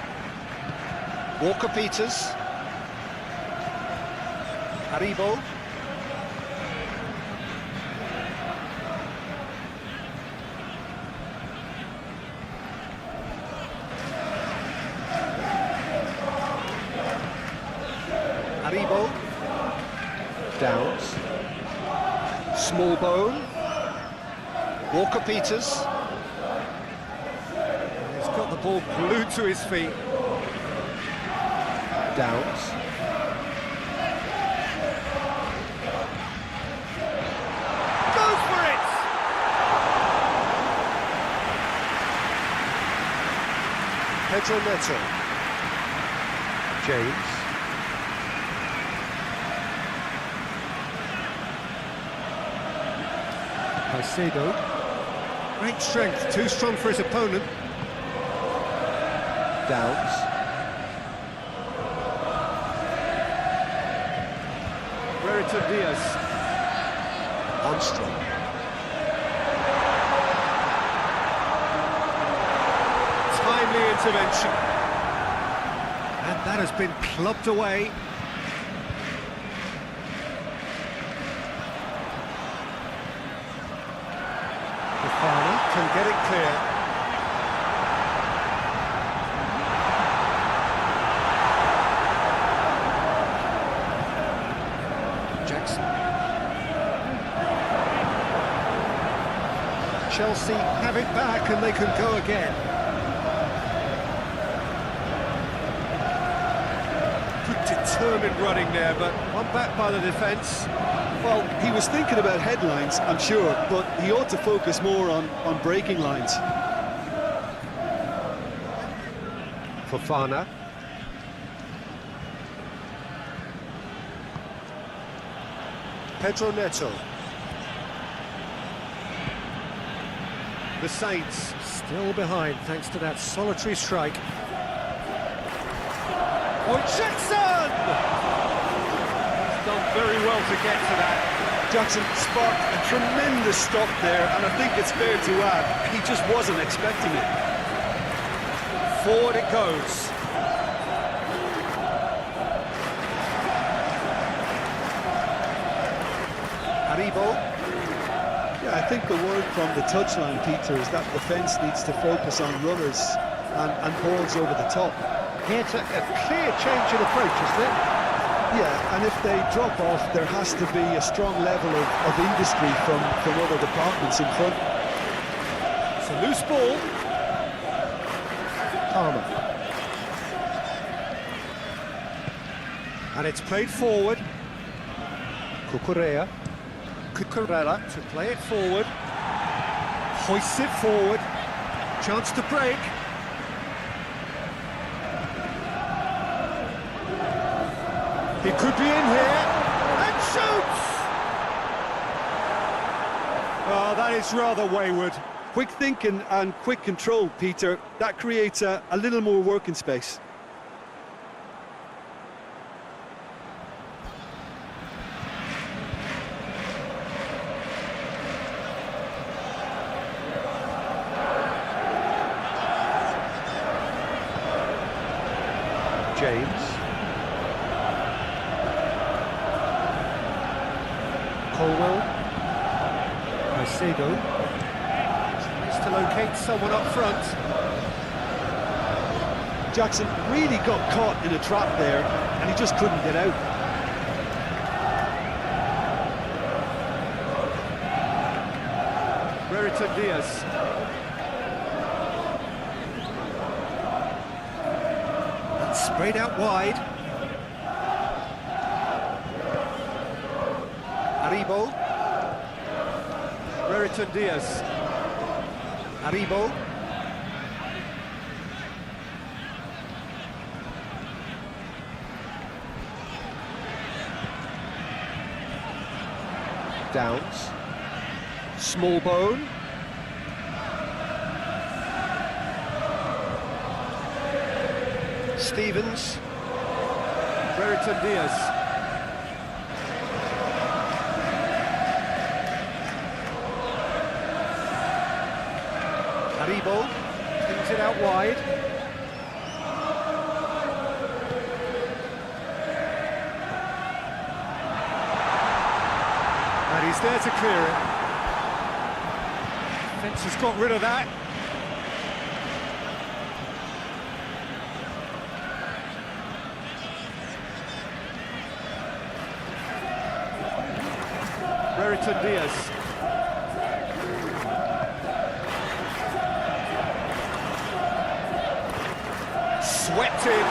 Walker-Peters. Aribo. Aribo. Downs. Smallbone. Walker-Peters. He's got the ball glued to his feet. Downs. Goes for it! Pedro Neto. James. Caicedo. Great strength, too strong for his opponent. Downs. Brereton Diaz. Armstrong. Timely intervention. And that has been clubbed away. it clear. Jackson. Chelsea have it back and they can go again. Good determined running there, but one back by the defence. Well, he was thinking about headlines, I'm sure, but he ought to focus more on breaking lines. Fofana. Pedro Neto. The Saints still behind thanks to that solitary strike. Oh, Jackson! He's done very well to get to that. Jackson sparked a tremendous stop there, and I think it's fair to add, he just wasn't expecting it. Forward it goes. Haribo. Yeah, I think the word from the touchline, Peter, is that defence needs to focus on runners and balls over the top. Here to a clear change in approach, isn't it? Yeah, and if they drop off, there has to be a strong level of industry from other departments in front. It's a loose ball. Palmer. And it's played forward. Cucurella to play it forward. Hoists it forward. Chance to break. He could be in here. And shoots! Oh, that is rather wayward. Quick thinking and quick control, Peter. That creates a little more working space. James. Colwell. Caicedo. Tries to locate someone up front. Jackson really got caught in a trap there, and he just couldn't get out. Brereton Diaz. Sprayed out wide. Haribo. Brereton Diaz. Haribo. Downs. Small bone. Stevens. Brereton Diaz. Haribo brings it out wide. And he's there to clear it. Fence has got rid of that. Brereton Diaz. Swept in.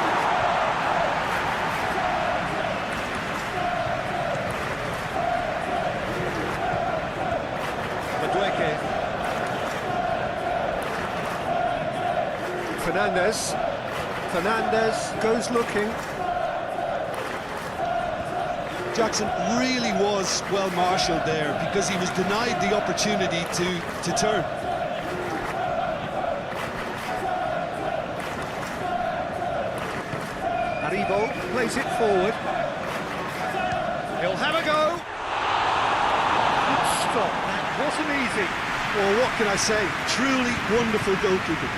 Madueke. Fernandez. Fernandez goes looking. Jackson really was well marshalled there because he was denied the opportunity to turn. Haribo plays it forward. He'll have a go. Good stop. That wasn't easy. Well, what can I say? Truly wonderful goalkeeping.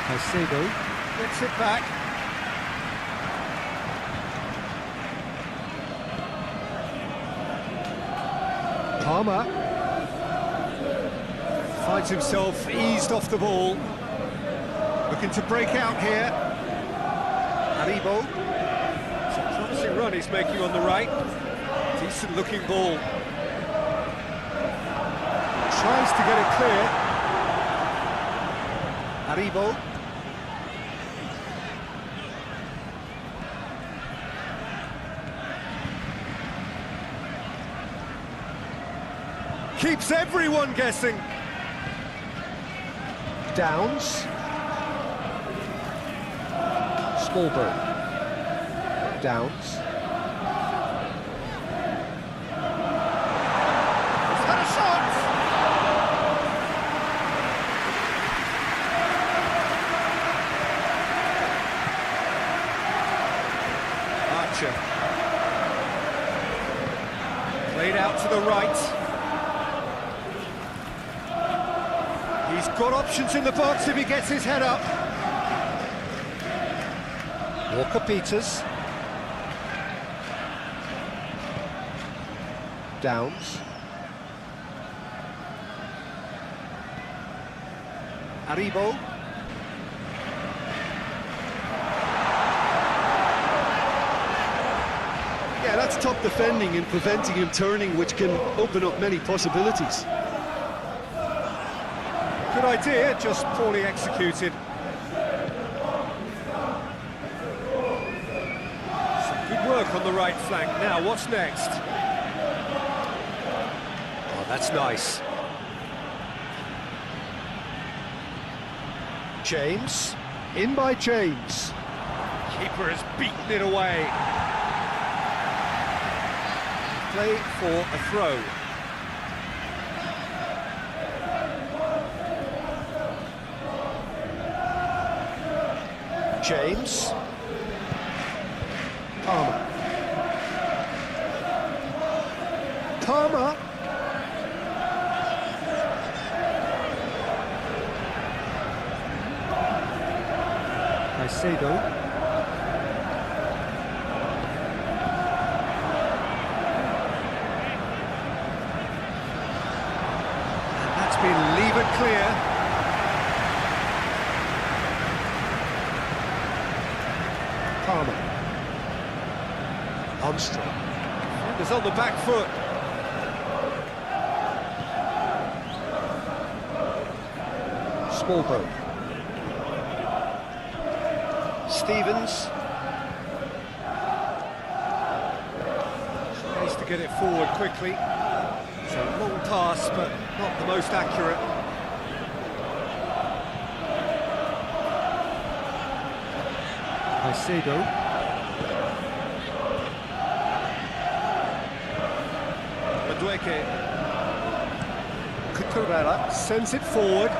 Caicedo gets it back. Palmer. Finds himself eased off the ball. Looking to break out here. Aribo. It's a promising run he's making on the right. Decent looking ball. Tries to get it clear. Aribo. Keeps everyone guessing. Downs. Smallbone. Downs. He's had a shot! Archer. Played out to the right. He's got options in the box if he gets his head up. Walker-Peters. Downs. Aribo. Yeah, that's top defending and preventing him turning, which can open up many possibilities. Good idea, just poorly executed. Some good work on the right flank. Now, what's next? Oh, that's nice. James. In by James. Keeper has beaten it away. Play for a throw. James. Palmer. Palmer. Caicedo. And that's been levered clear. Palmer. Armstrong. Defenders on the back foot. Smallbone. Stevens. Tries to get it forward quickly. It's a long pass, but not the most accurate. Caicedo. Madueke. Cucurella sends it forward.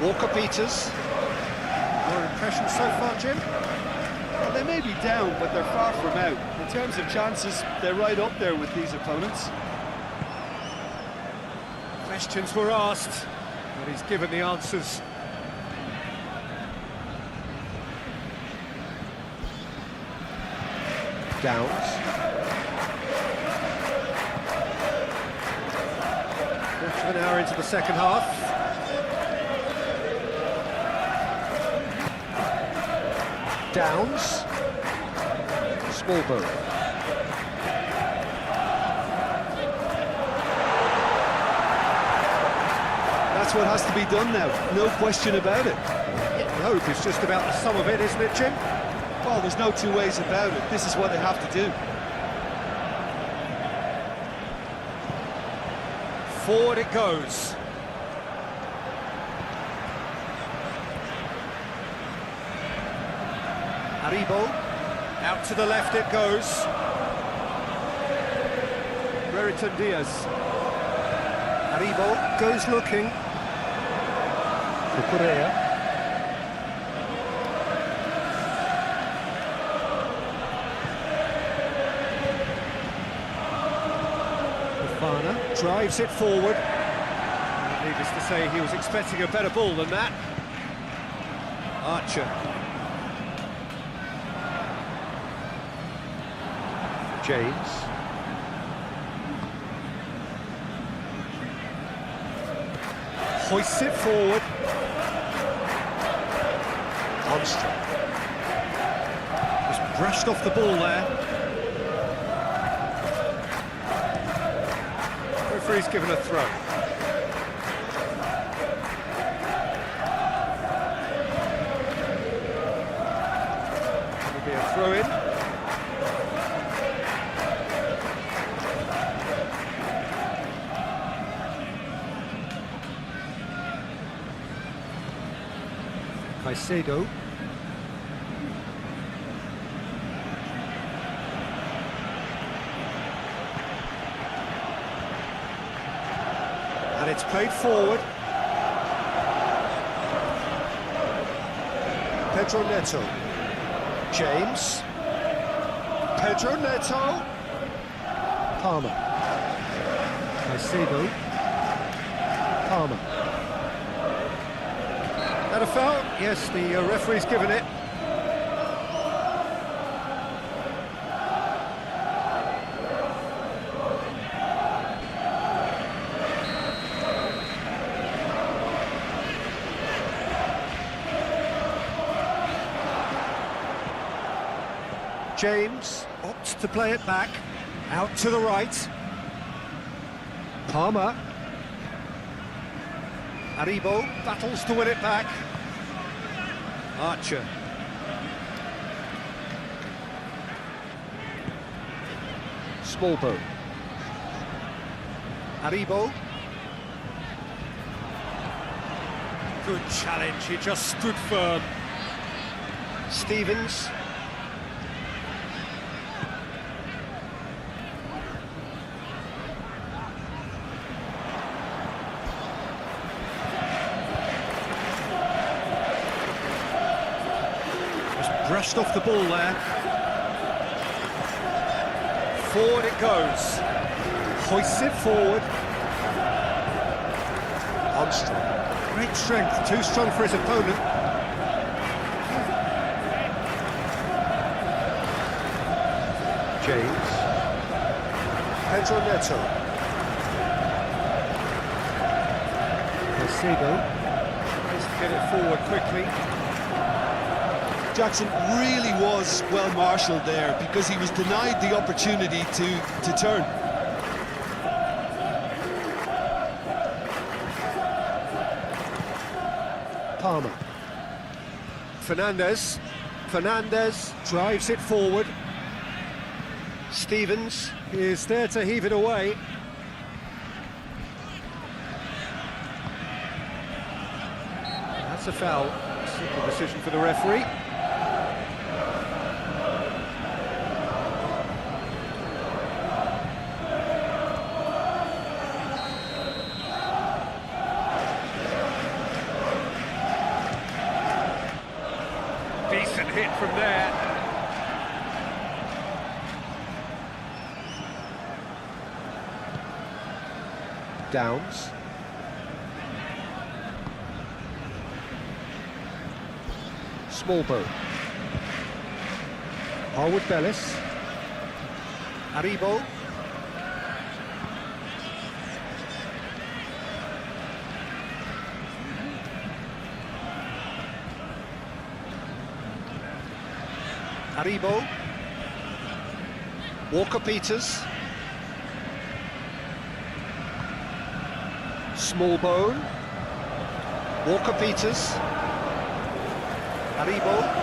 Walker-Peters. Your impression so far, Jim? Well, they may be down, but they're far from out. In terms of chances, they're right up there with these opponents. Questions were asked, but he's given the answers. Downs. Quarter of an hour into the second half. Downs. Smallbone. That's what has to be done now, no question about it. Hope is just about the sum of it, isn't it, Jim? Well, there's no two ways about it. This is what they have to do. Forward it goes. Aribo, out to the left it goes. Brereton Diaz. Aribo goes looking. Correa. Drives it forward. Needless to say, he was expecting a better ball than that. Archer. James. Hoists it forward. Armstrong. Just brushed off the ball there. Referee's given a throw. It'll be a throw-in. Caicedo. And it's played forward. Pedro Neto. James. Pedro Neto. Palmer. Caicedo. Palmer. That a foul? Yes, the referee's given it. James opts to play it back, out to the right. Palmer. Aribo battles to win it back. Archer. Smallbone. Aribo. Good challenge, he just stood firm. Stevens. Brushed off the ball there. Forward it goes. Hoists it forward. Armstrong. Great strength, too strong for his opponent. James. Pedro Neto. Caicedo. Tries to get it forward quickly. Jackson really was well marshalled there because he was denied the opportunity to turn. Palmer. Fernandez. Fernandez drives it forward. Stevens is there to heave it away. That's a foul. Simple decision for the referee. Decent hit from there. Downs. Smallbone. Harwood Bellis. Aribo. Aribo. Walker-Peters. Smallbone. Walker-Peters. Aribo.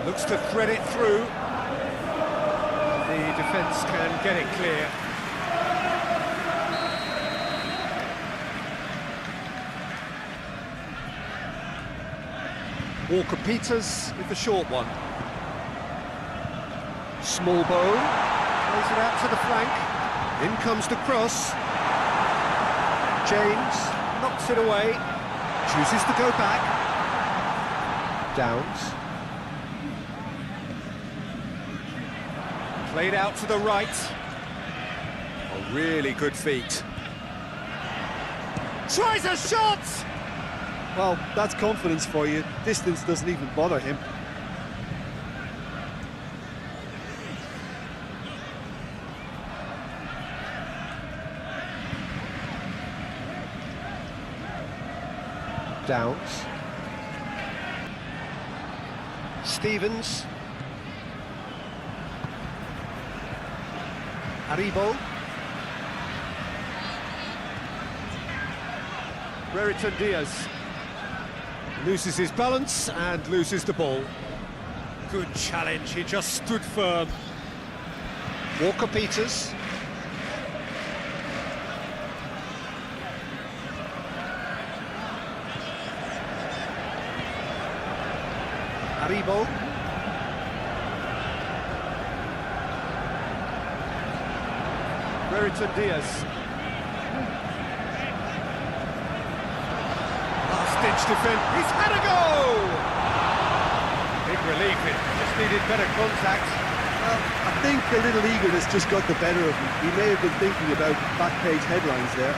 Looks to thread it through. The defence can get it clear. Walker-Peters with the short one. Smallbone plays it out to the flank. In comes the cross. James knocks it away. Chooses to go back. Downs. Played out to the right. A really good feat. tries a shot! Well, that's confidence for you. Distance doesn't even bother him. Downs. Stevens. Aribo. Raritan Diaz loses his balance and loses the ball. Good challenge, he just stood firm. Walker-Peters. Aribo. Raritan Diaz. Last-ditch defence, he's had a go! Big relief, it just needed better contact. Well, I think a little eagerness just got the better of him. He may have been thinking about back-page headlines there.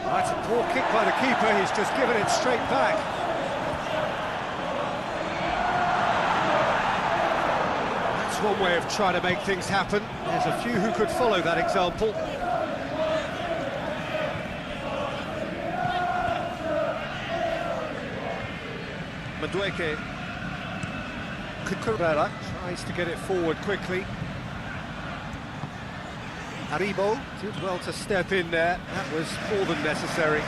That's a poor kick by the keeper, he's just given it straight back. That's one way of trying to make things happen. There's a few who could follow that example. Madueke. Cucurella tries to get it forward quickly. Aribo did well to step in there, that was more than necessary.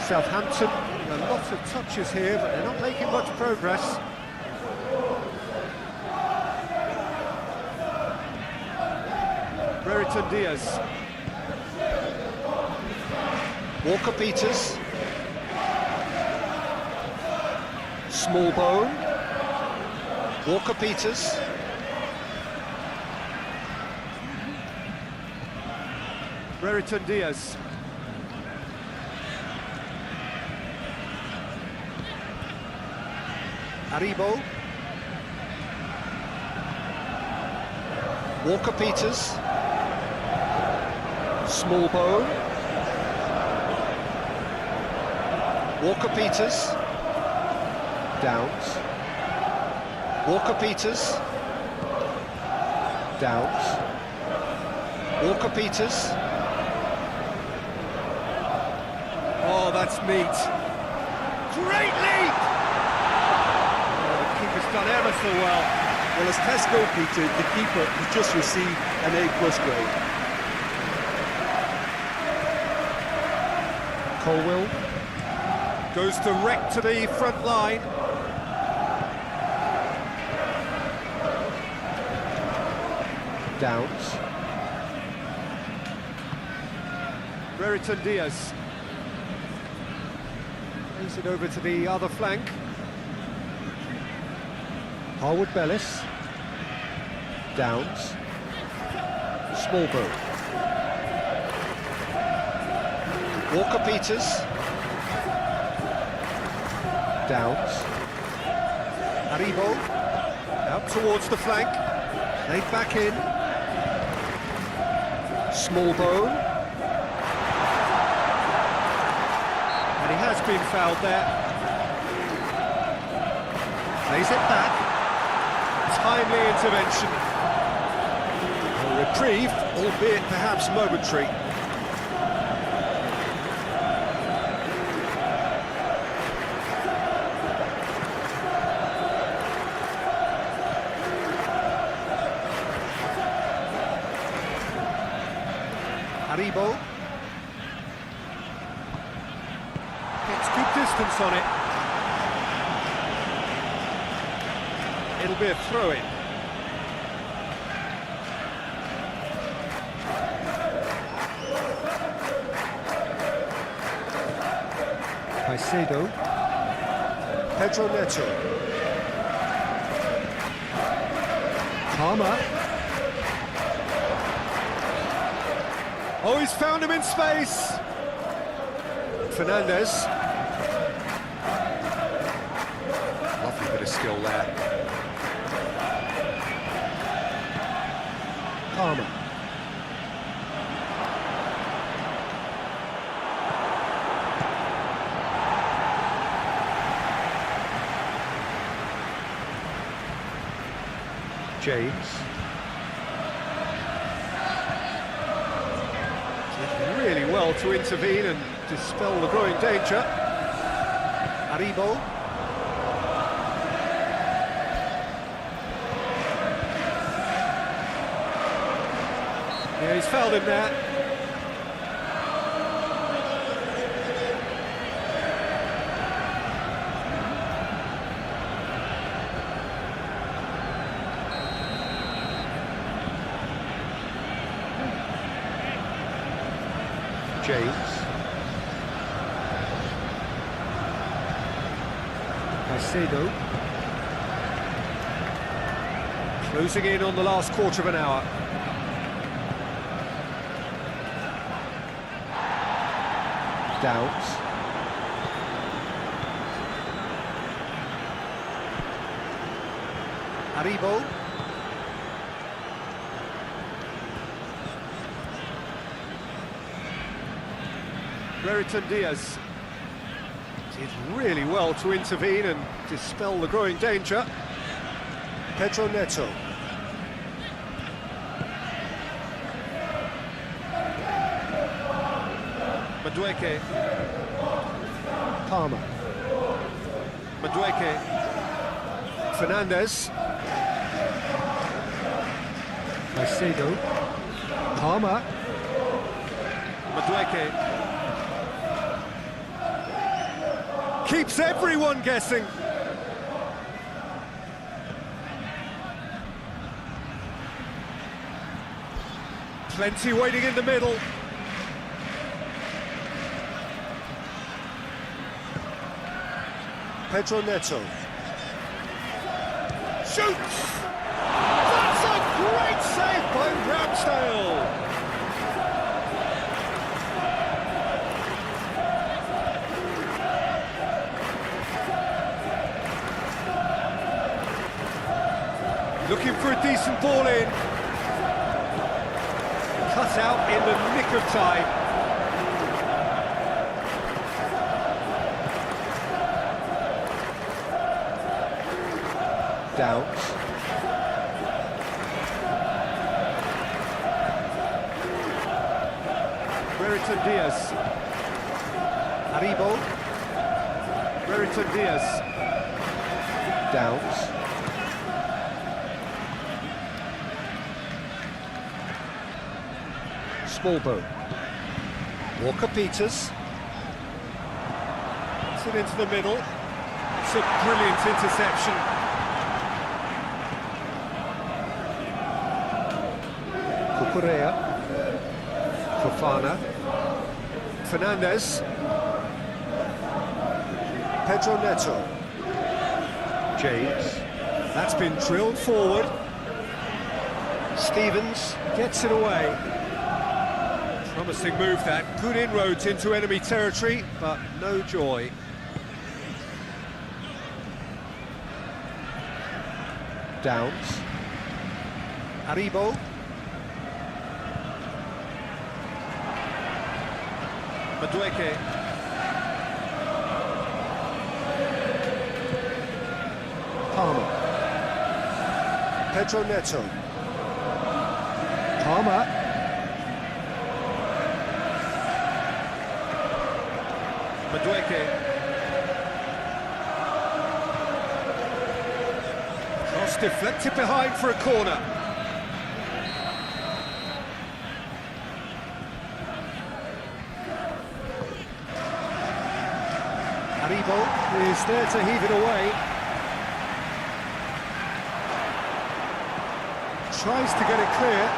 Southampton, a lot of touches here, but they're not making much progress. Raritan Diaz. Walker-Peters. Smallbone. Walker-Peters. Raritan Diaz. Aribo. Walker-Peters. Smallbone. Walker-Peters. Downs. Walker-Peters. Downs. Walker-Peters. Oh, that's neat. Great leap! Oh, the keeper's done ever so well. Well, as tests go, Peter, the keeper has just received an A+ grade. Colwill. Goes direct to the front line. Downs. Raritan Diaz. Plays it over to the other flank. Harwood-Bellis. Downs. Smallbone. Walker-Peters. Downs. Aribo. Out towards the flank. Played back in. Smallbone. And he has been fouled there. Plays it back. Timely intervention. A reprieve, albeit perhaps momentary. Aribo gets good distance on it. It'll be a throw-in. Caicedo. Pedro Neto. Palmer. Oh, he's found him in space. Fernandez. Lovely bit of skill there. Palmer. James. Did really well to intervene and dispel the growing danger. Aribo. Yeah, he's fouled him there. James. Caicedo. Closing in on the last quarter of an hour. Downs. Aribo. Brereton Diaz did really well to intervene and dispel the growing danger. Pedro Neto. Madueke. Palmer. Madueke. Fernandez. Caicedo. Palmer. Madueke. Keeps everyone guessing. Plenty waiting in the middle. Pedro Neto. Shoots! That's a great save by Ramsdale! Looking for a decent ball in. Cut out in the nick of time. Downs. Brereton Diaz. Aribo. Brereton Diaz. Downs. Smallbone. Walker-Peters. Puts it into the middle. It's a brilliant interception. Cucurella. Fofana. Fernandez. Pedro Neto. James. That's been drilled forward. Stevens gets it away. Promising move that, good inroads into enemy territory, but no joy. Downs. Aribo. Madueke. Palmer. Pedro Neto. Palmer. Madueke. Cross deflected behind for a corner. Aribo is there to heave it away. Tries to get it clear.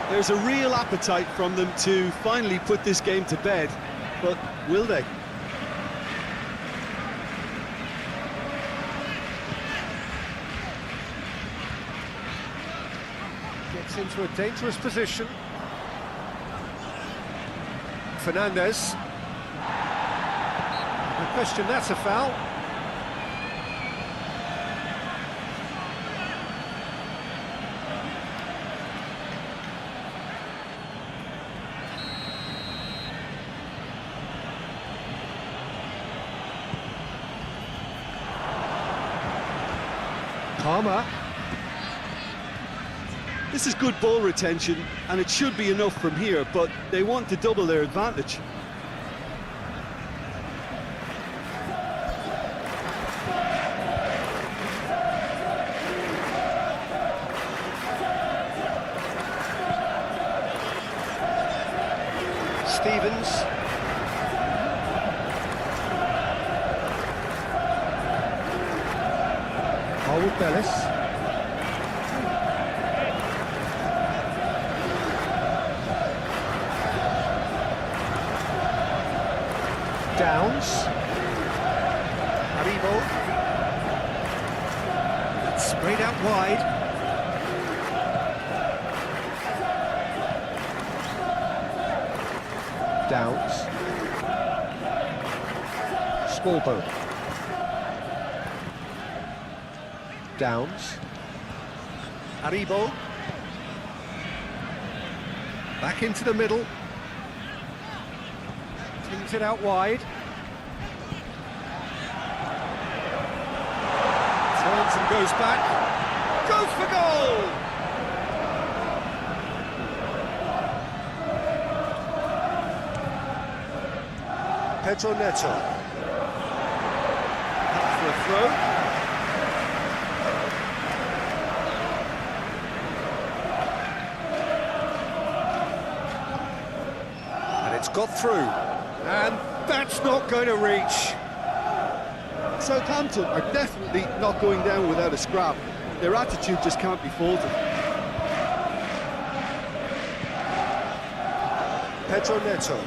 There's a real appetite from them to finally put this game to bed, but will they? Gets into a dangerous position. Fernandez. question that's a foul. Palmer. This is good ball retention, and it should be enough from here, but they want to double their advantage. Stevens. Harwood Bellis. Downs. Haribo. That's sprayed out wide. Downs. Smallbone. Downs. Haribo. Back into the middle. Tings it out wide. Turns and goes back. Goes for goal! Pedro Neto. Up for a throw. And it's got through. And that's not going to reach. Southampton are definitely not going down without a scrap. Their attitude just can't be faulted. Pedro Neto.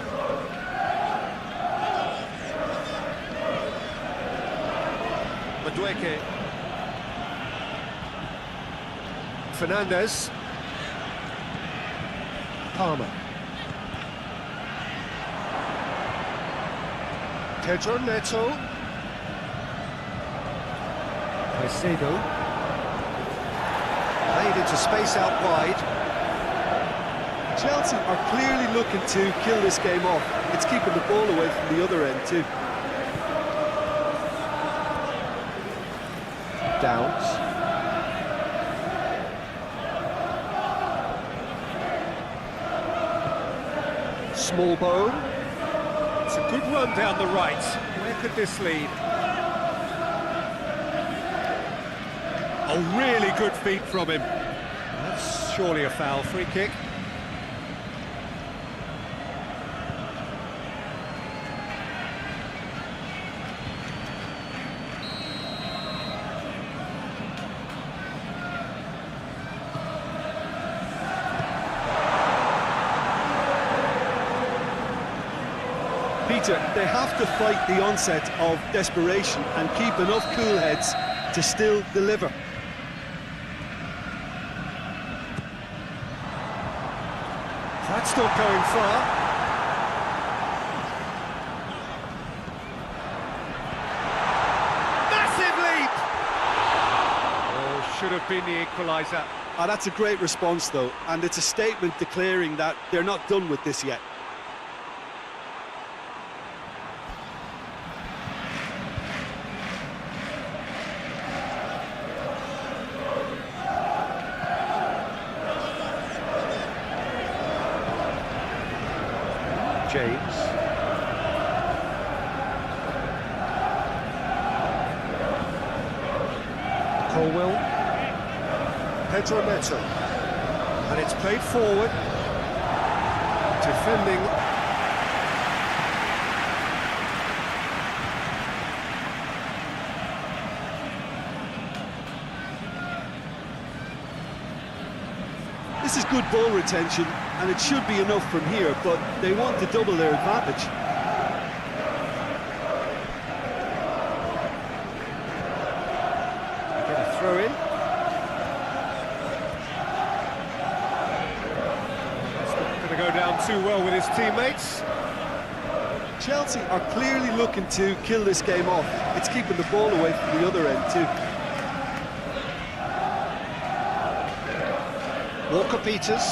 Madueke. Fernandez. Palmer. Pedro Neto. Caicedo. Played into space out wide. Chelsea are clearly looking to kill this game off. It's keeping the ball away from the other end too. Downs. Smallbone. It's a good run down the right. Where could this lead? Oh, really good feet from him. That's surely a foul. Free kick. Peter, they have to fight the onset of desperation and keep enough cool heads to still deliver. That's not going far. Massive leap! Oh, should have been the equaliser. Ah, that's a great response though, and it's a statement declaring that they're not done with this yet. James. Colwell. Pedro Neto. And it's played forward. Defending. This is good ball retention, and it should be enough from here, but they want to double their advantage. Get a throw in. That's not going to go down too well with his teammates. Chelsea are clearly looking to kill this game off. It's keeping the ball away from the other end too. Walker-Peters.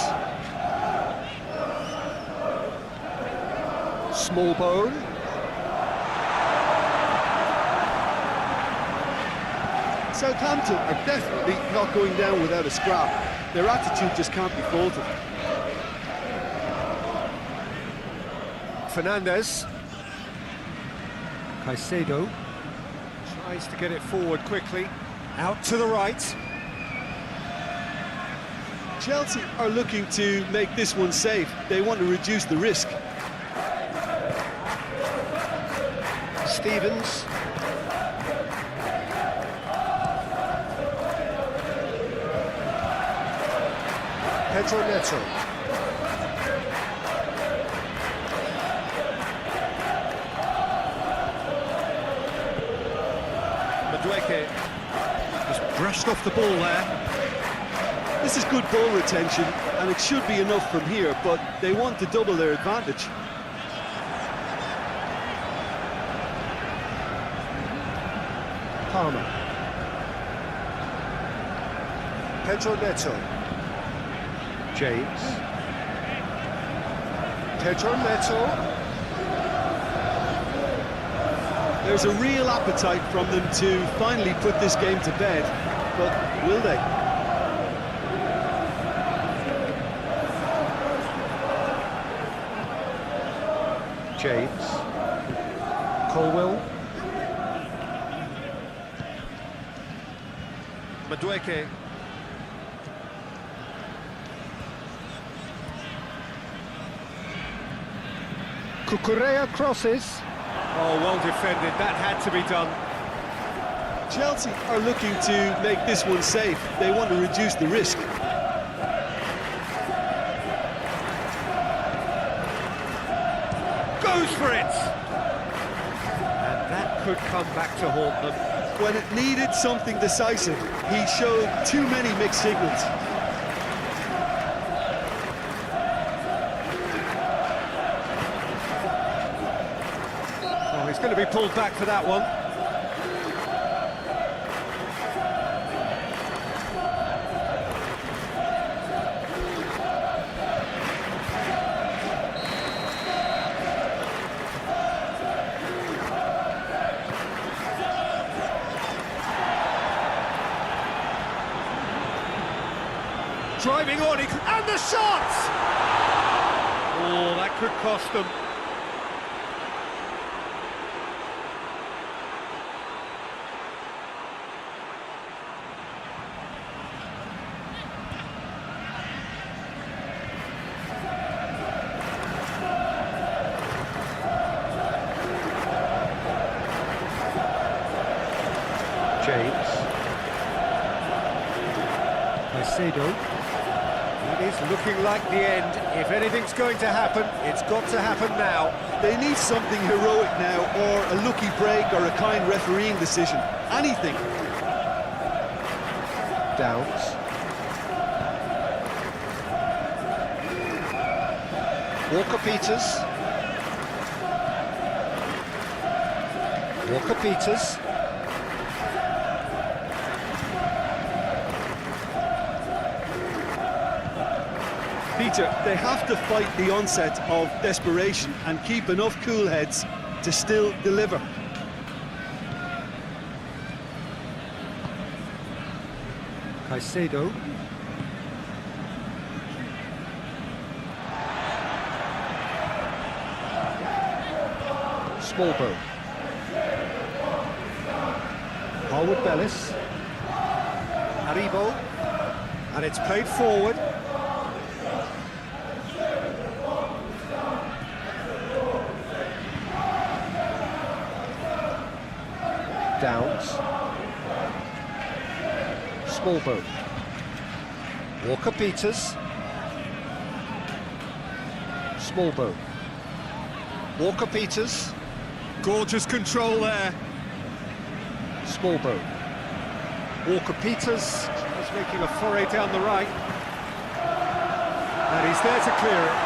Smallbone. Southampton are definitely not going down without a scrap. Their attitude just can't be faulted. Fernandez. Caicedo. Tries to get it forward quickly. Out to the right. Chelsea are looking to make this one safe. They want to reduce the risk. Stevens. Pedro Neto. Madueke just brushed off the ball there. This is good ball retention, and it should be enough from here, but they want to double their advantage. Palmer. Pedro Neto. James. Pedro Neto. There's a real appetite from them to finally put this game to bed, but will they? James. Colwell. Madueke. Cucurella crosses. Oh, well defended. That had to be done. Chelsea are looking to make this one safe. They want to reduce the risk. Goes for it! And that could come back to haunt them. When it needed something decisive, he showed too many mixed signals. Oh, he's going to be pulled back for that one. Driving on, and the shot! Oh, that could cost them. James. Caicedo. It is looking like the end. If anything's going to happen, it's got to happen now. They need something heroic now, or a lucky break, or a kind refereeing decision. Anything. Downs. Walker-Peters. Walker-Peters. Peter, they have to fight the onset of desperation and keep enough cool heads to still deliver. Caicedo. Smallbone. Harwood Bellis. Haribo. And it's played forward. Downs. Smallbone. Walker-Peters. Smallbone. Walker-Peters. Gorgeous control there. Smallbone. Walker-Peters is making a foray down the right. And he's there to clear it.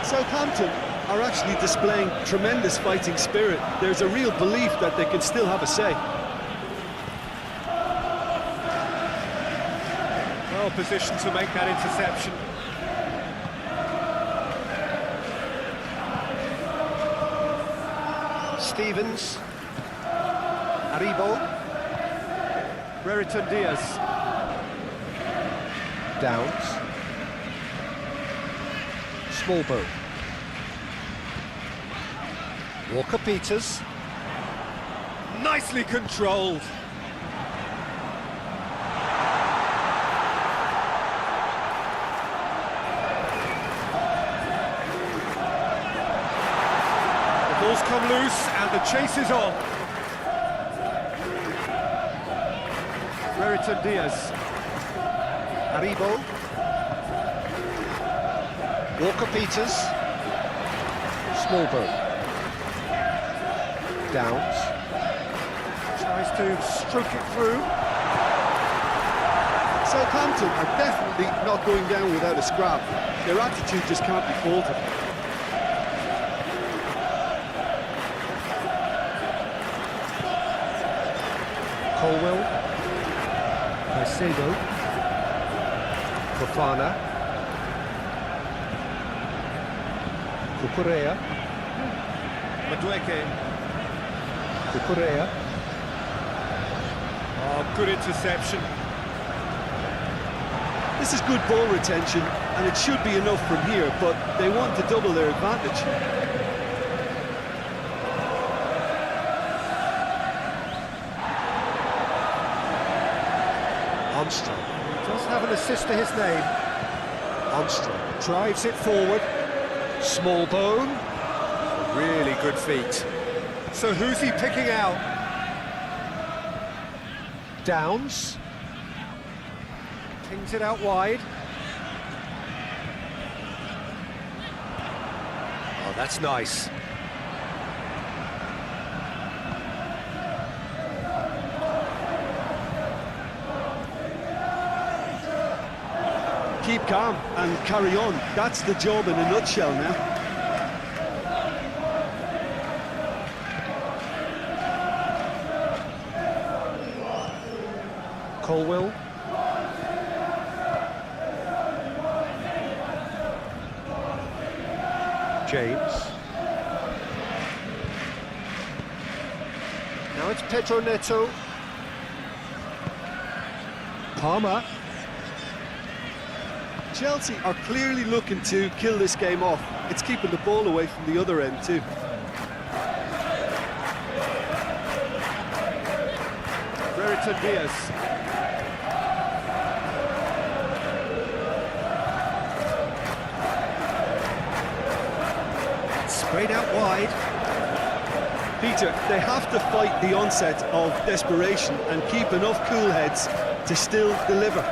Southampton are actually displaying tremendous fighting spirit. There's a real belief that they can still have a say. Well positioned to make that interception. Stevens. Aribo. Brereton Diaz. Downs. Smallbone. Walker-Peters. Nicely controlled. The ball's come loose and the chase is on. Brereton Diaz. Aribo. Walker-Peters. Smallbone. Downs. Tries to stroke it through. Southampton are definitely not going down without a scrap. Their attitude just can't be faulted. Colwell. Caicedo. Fofana. Cucurella. Madueke. Cucurella. Oh, good interception. This is good ball retention, and it should be enough from here, but they want to double their advantage. Armstrong. He does have an assist to his name. Armstrong drives it forward. Smallbone. Really good feet. So who's he picking out? Downs. Pings it out wide. Oh, that's nice. Keep calm and carry on. That's the job in a nutshell now. Colwell. James. Now it's Pedro Neto. Palmer. Chelsea are clearly looking to kill this game off. It's keeping the ball away from the other end too. Brereton Diaz. Sprayed out wide. Peter, they have to fight the onset of desperation and keep enough cool heads to still deliver.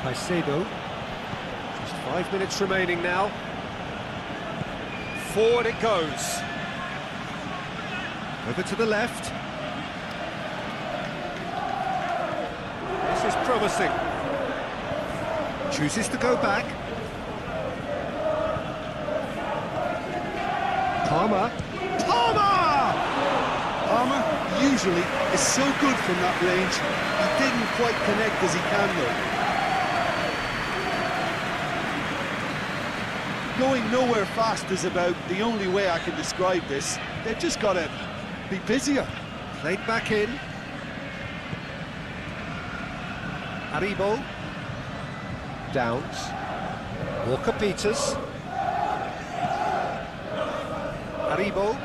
Caicedo. Just 5 minutes remaining now. Forward it goes. Over to the left. This is promising. Chooses to go back. Palmer. Palmer! Palmer usually is so good from that range. He didn't quite connect as he can though. Going nowhere fast is about the only way I can describe this. They've just got to be busier. Played back in. Aribo. Downs. Walker-Peters. Aribo.